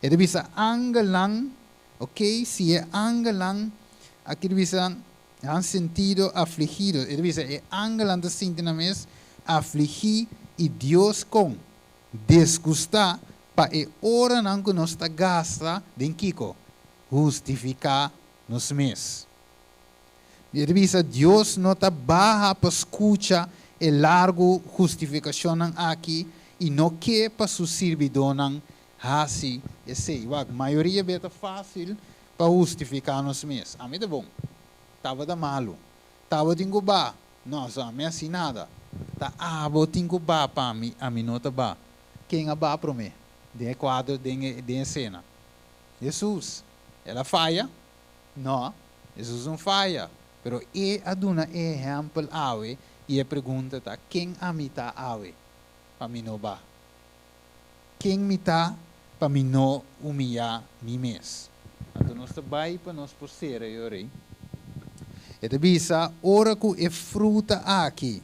Ele bisa angelang, ok? Se é angelang, aqui bisa han sentido afligido. Ele bisa é angelang de sentir na mes afligir e Deus com desgustar para é hora não que nós está gasta den Kiko justificar nos mes. Ele bisa Deus não está barra para escutar e largo justificação aqui e não quer para su servidor assim, a maioria é fácil para justificar nos meses. A mim é bom. Estava da malo. Estava de engubá. Nossa, a mim assim nada. Tá, vou te engubá para mim. A mim não está bá. Quem é bá para mim? De quadro, de cena. Jesus. Ela falha? Não. Jesus não falha. Pero e aduna exemplo awe e a pergunta tá quem amita awe para mim não ba. Quem me tá para mim não humilhar mim mesmo. Então nós trabalhamos para nós por ser aí. E bisa ora que é fruta aqui.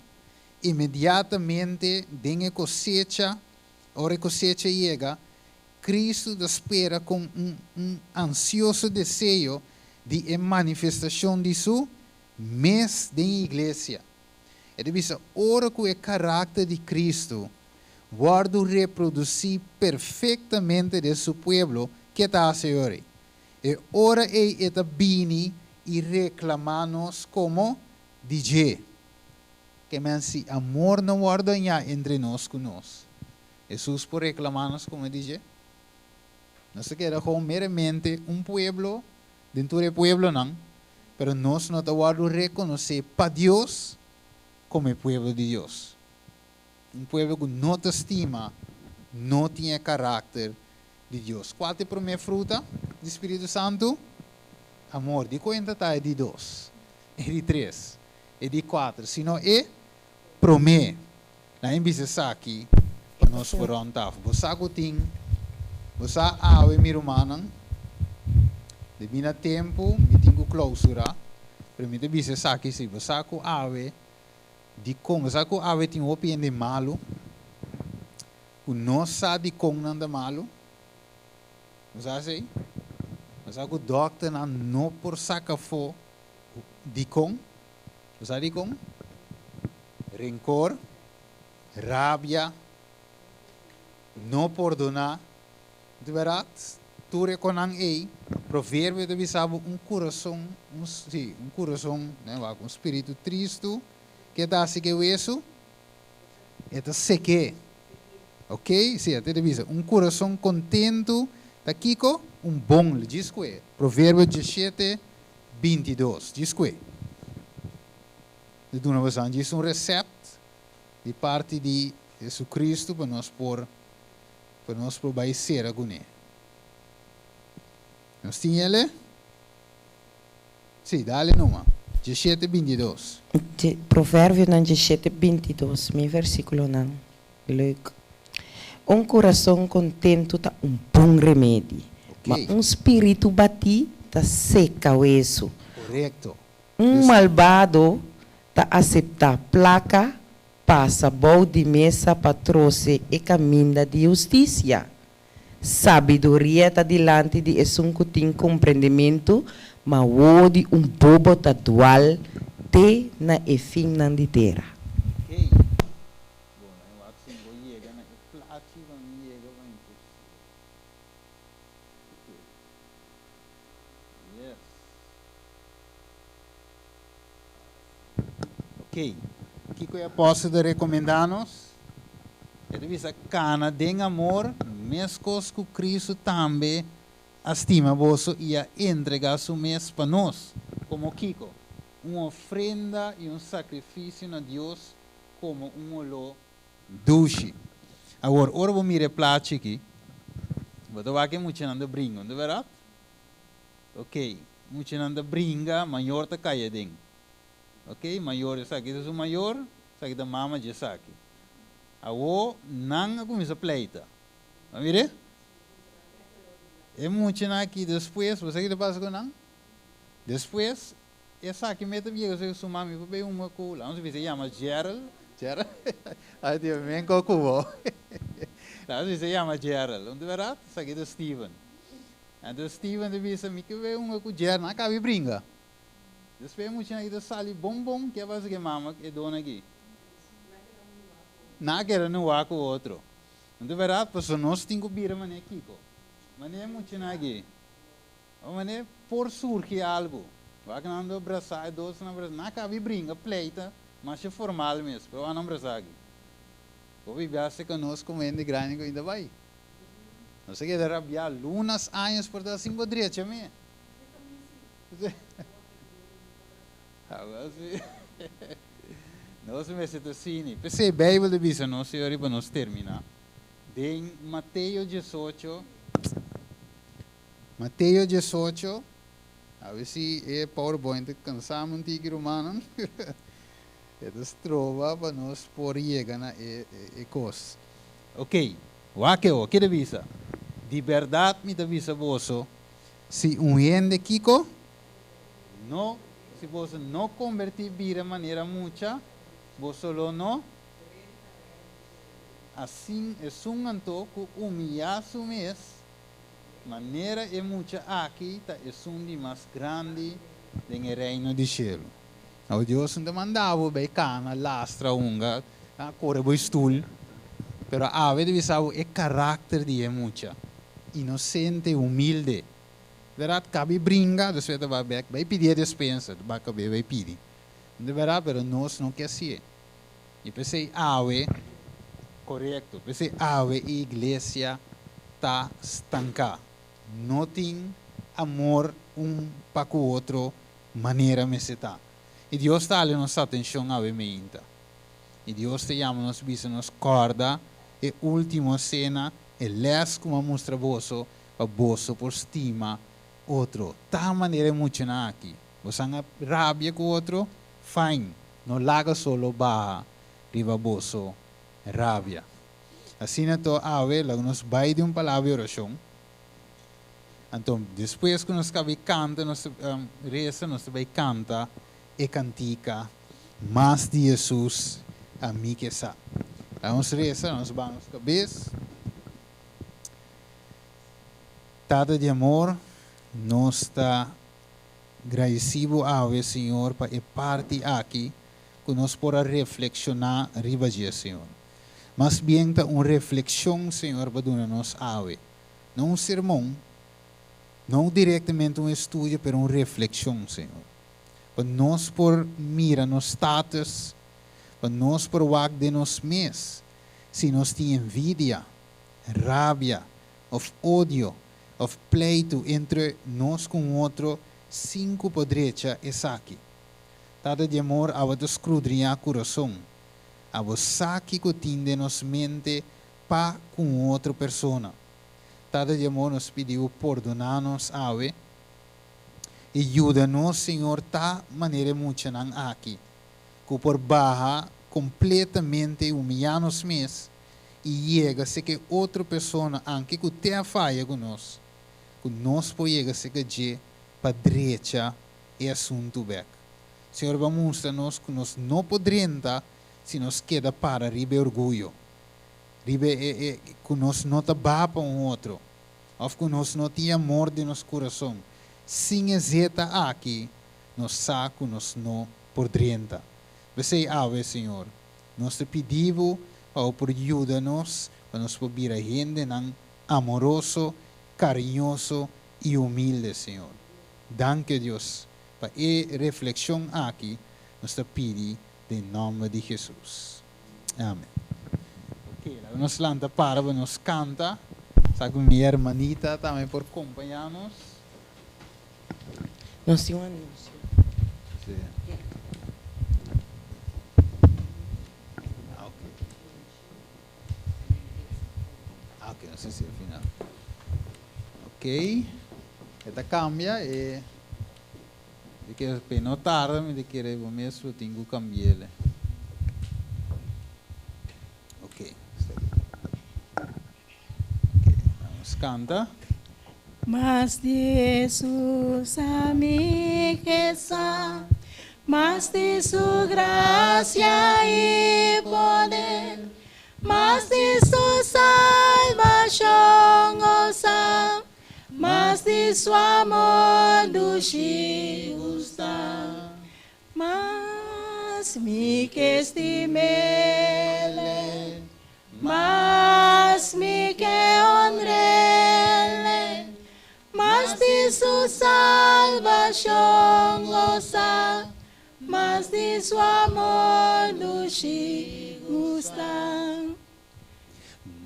Imediatamente dengue cosecha, ora cosecha chega, Cristo espera com ansioso desejo de a manifestação de sua mês da igreja. E bisa ora que o caráter de Cristo guarda reproduzir perfeitamente de seu povo que está a Senhor. E ora está bini e reclamamos como DJ. Que mensi amor não guarda entre nós conosco. Jesus por reclamar-nos como DJ. Não se queda com meramente povo, dentro do povo não, pero nós não guarda reconhecer para Deus como povo de Deus. Povo que não te estima, não tem caráter de Deus. Qual é a primeira fruta do Espírito Santo? Amor. De quanto está? É de 2. É de 3. É de 4. Se não é, promete. Na embisa aqui, nós foram taf. Você tem, você awe mi romanan, de bina tempo, mi tenho clausura, pero mi te bisa aqui se você awe, de com, você awe tem opinião de malo, o não sabe de com não de malo, você sei? Mas o doctor não por saca fo de com, você de com, rencor, rabia, não perdonar, de verdade, tu reconhece aí, provérbio de bisabo coração, coração, né, um espírito triste, que dá se que isso, é seque, ok? Sim, até de bisa, coração contento, tá Kiko, bom, diz que provérbio 17, 22, diz que de uma vez diz recept de parte de Jesus Cristo para nós por baizer agora. Nós temos ele? Sim, dá-lhe numa. 17, 22. Provérbio 17, 22, meu versículo não. Leuk. Coração contento tá bom remédio. Okay. Mas espírito bati tá seca o isso. Correto. Malvado tá aceitar placa, passa bom de mesa para trouxe e caminha de justiça. Sabedoria está diante de um que tem compreendimento, mas o de bobo tá dual te na e fim na de terra. Okay. Ok. O que eu posso recomendar-nos? É de vista cana de amor, mesmo que Cristo também estima você e a entregar seu mês para nós, como Kiko, uma ofrenda e sacrifício a Deus como olor doce. Agora, ora vou me replace aqui. Vou dar aqui muito não de brinco, não é verdade? Ok, muito não de brinca, maior tá caia dentro. Ok, maior isso aqui, isso maior, isso aqui da mama de isso aqui. Agora, não começa a pleita. Vai ver? É muito aqui depois, você que passa com não? Depois, essa aqui meta bem, você suma me para uma coisa. Não sei se chama Gerald. Gerald? Aí eu vem com o cubo. Não sei se chama Gerald. Onde verá? Isso aqui é do Steven. Então Steven deve ser me que veio uma com Gerald, não cabe brinca. Depois muito aqui do sali bom que é para que mama que dona aqui. Não quero no ar com o outro. Onde verá? Porque nós temos que vir mané Kiko. Mané muito aqui. Mané por surgir algo. Vai que não abraçar doce não abraçar. Não cabe brinca, pleita, mas é formal mesmo. Eu não abraçar aqui. Vou viver se conosco comendo grande ainda vai. Não sei que era rabiar lunas anos por dar 5 direitos a mim. Nós me sento assim. Pensei Bíblia de bisa nós senhor para nós terminar. Em Mateus 18. Mateus 18, A ver se é PowerPoint cansamos de romano. Eles trova para nós por chegar na coisa. Ok, o que devisa? De verdade me devisa vosso. Se ende Kiko, no, se você não convertir de maneira muita, você só não. Assim é anto que humilhar su mês, maneira é muita aqui, tá é de mais grande do reino de céu. O Deus não mandava bem cana, lastra, unga, corre boi stool, pero a vezes é caráter de muita, inocente, humilde. Verdade, cabe brinca, você vai pedir dispensa, vai pedir. De verdade, pero nós não quer ser. E pensei, correto, pensei, a igreja está estanca. Não tem amor para o outro, maneira me está. E Deus está ali nossa atenção a mente. E Deus te chama nos bisa nos corda, e última cena, e les como mostra vosso, para vosso por estima, outro. Tá maneira muito na aqui. Você anga rabia com outro, fine. Não laga solo barra, riba vosso, rabia. Assim então, nos vai de palavra de oração. Então, depois que nós canta, nós reza, nós vai canta e cantica, mais de Jesus, a mim que sabe. Vamos reza, nós vamos cabeça. Tata de amor, nós está agradecido ao Senhor para a parte aqui que nós podemos reflexionar riba de Senhor. Mas bem tá uma reflexão, Senhor, para nós ave. Não um sermão, não diretamente um estudo, mas uma reflexão, Senhor. Para nós por mira nos status, para nós por wag de nós mesmos, se nós temos envidia, rabia, ou ódio, ou pleito entre nós com o outro, 5 podrecha é aqui. Tada de amor, a você escrudrinhar coração. A você que de nos mente para com outra pessoa. Tada de amor nos pediu perdonar-nos, ave. E ajuda-nos, Senhor, ta maneira muito aqui. Que por barra completamente humilhar-nos mesmos. E chega-se que outra pessoa, anche que tenha falha com nós, que nós podemos chegar para a direita e assunto back. Senhor, vamos mostrar-nos que nós não podemos se nos queda para ribe orgulho. Ribe que nós não está para um outro. Ou que nós não temos amor de nosso coração. Sem exeta aqui, nós saco, nós não podemos. Você ave, Senhor. Nós te pedimos para ajudar-nos, para nos poder a gente amoroso, carinhoso e humilde, Senhor. Danke, Deus. Para a reflexão aqui, nós te pedimos em nome de Jesus. Amém. Ok, nós lanta para, nós canta. Sabe minha hermanita também por acompanhar-nos. Nós temos um anúncio. Sim. Ok, não sei se é final. Ok. Esta cambia e de que não tarda, me de que eu mesmo tenho que cambiar. Ok. Vamos canta. Mas de Jesus a mí que está, más de su gracia y poder, más de su salvación goza, más de su amor dulce gusta, más mi que estimele, más mi que honrele, más de su salvación goza, más de su amor dulce gusta,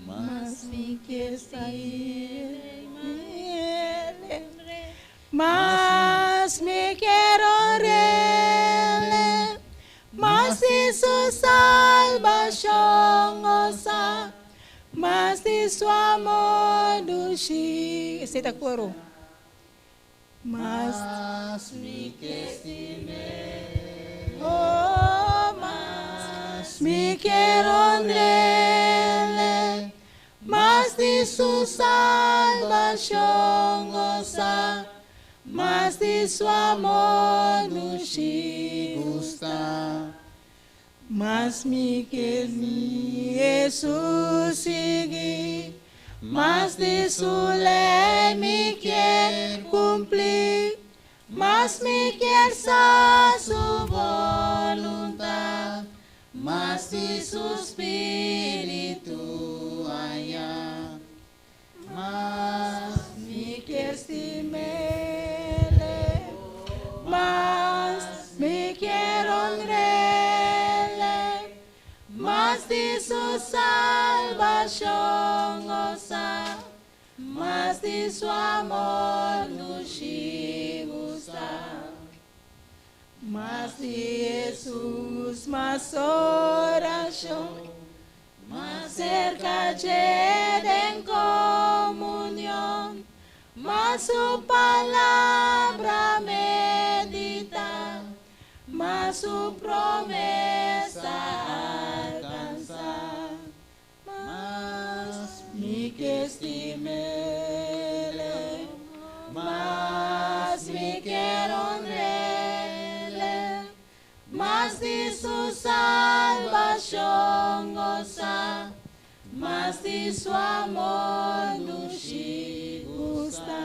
más mi que salir, más me quiero honrarle, más de su salvación goza, más de su amor dulce. Esse tá coro. Mas su salvación goza, mas de su amor nos gusta. Mas me quer mi Jesus seguir, mas de su lei me quer cumprir, mas me quer sa su voluntad, mas de su espíritu allá, mas me quer estimele, mas me quer honrele, mas de su salvación goza, mas de su amor nos gusta. Mas de Jesús, más oración, más cerca en comunión, más su palabra medita, más su promesa alcanzar, más mi que estimele, más mi quiero honrele, más de su salvación goza, más de su amor nos gusta.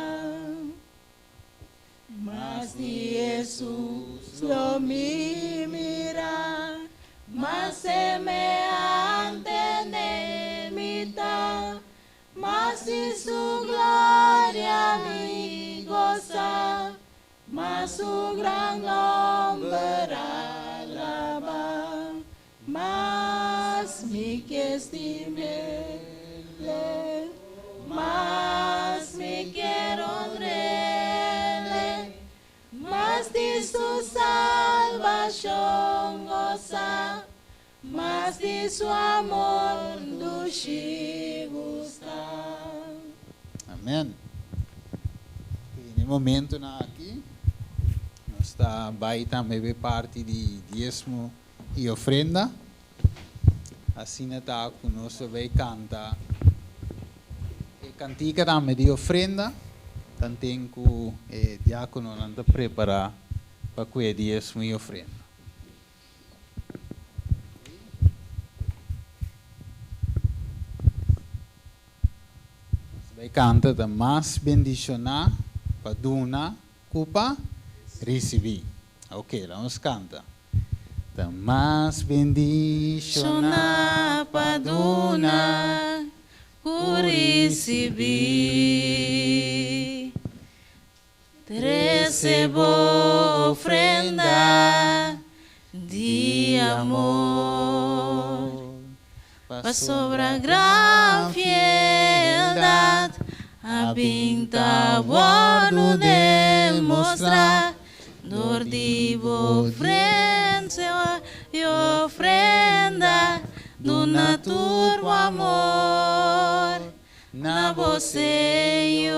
Más de Jesús lo mira, más semejante de mitad, más de su gloria mi goza, más su gran nombre alaba, más mi que estimele, más mi quiero honrele, más de su salvación goza, más de su amor nos gusta. Amém. E no momento aqui, nós está vai também ver parte de dízimo e ofrenda. Assim está conosco vai cantar. E cantica também de ofrenda. Tanto que o diácono não está preparar para que dízimo e ofrenda. Vai canta da mais bendicionar para duna culpa receber. Ok, vamos canta. Da mais bendicionar para duna recebi, recebo ofrenda de amor, para sobra gran fieldade, a pinta bordo demonstrar, dor de ofrenda e ofrenda do naturo amor na você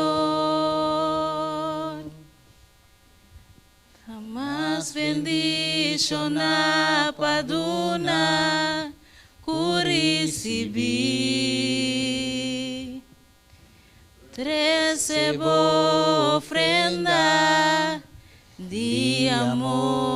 mas bendición na paduna recebi, recebo ofrenda de amor.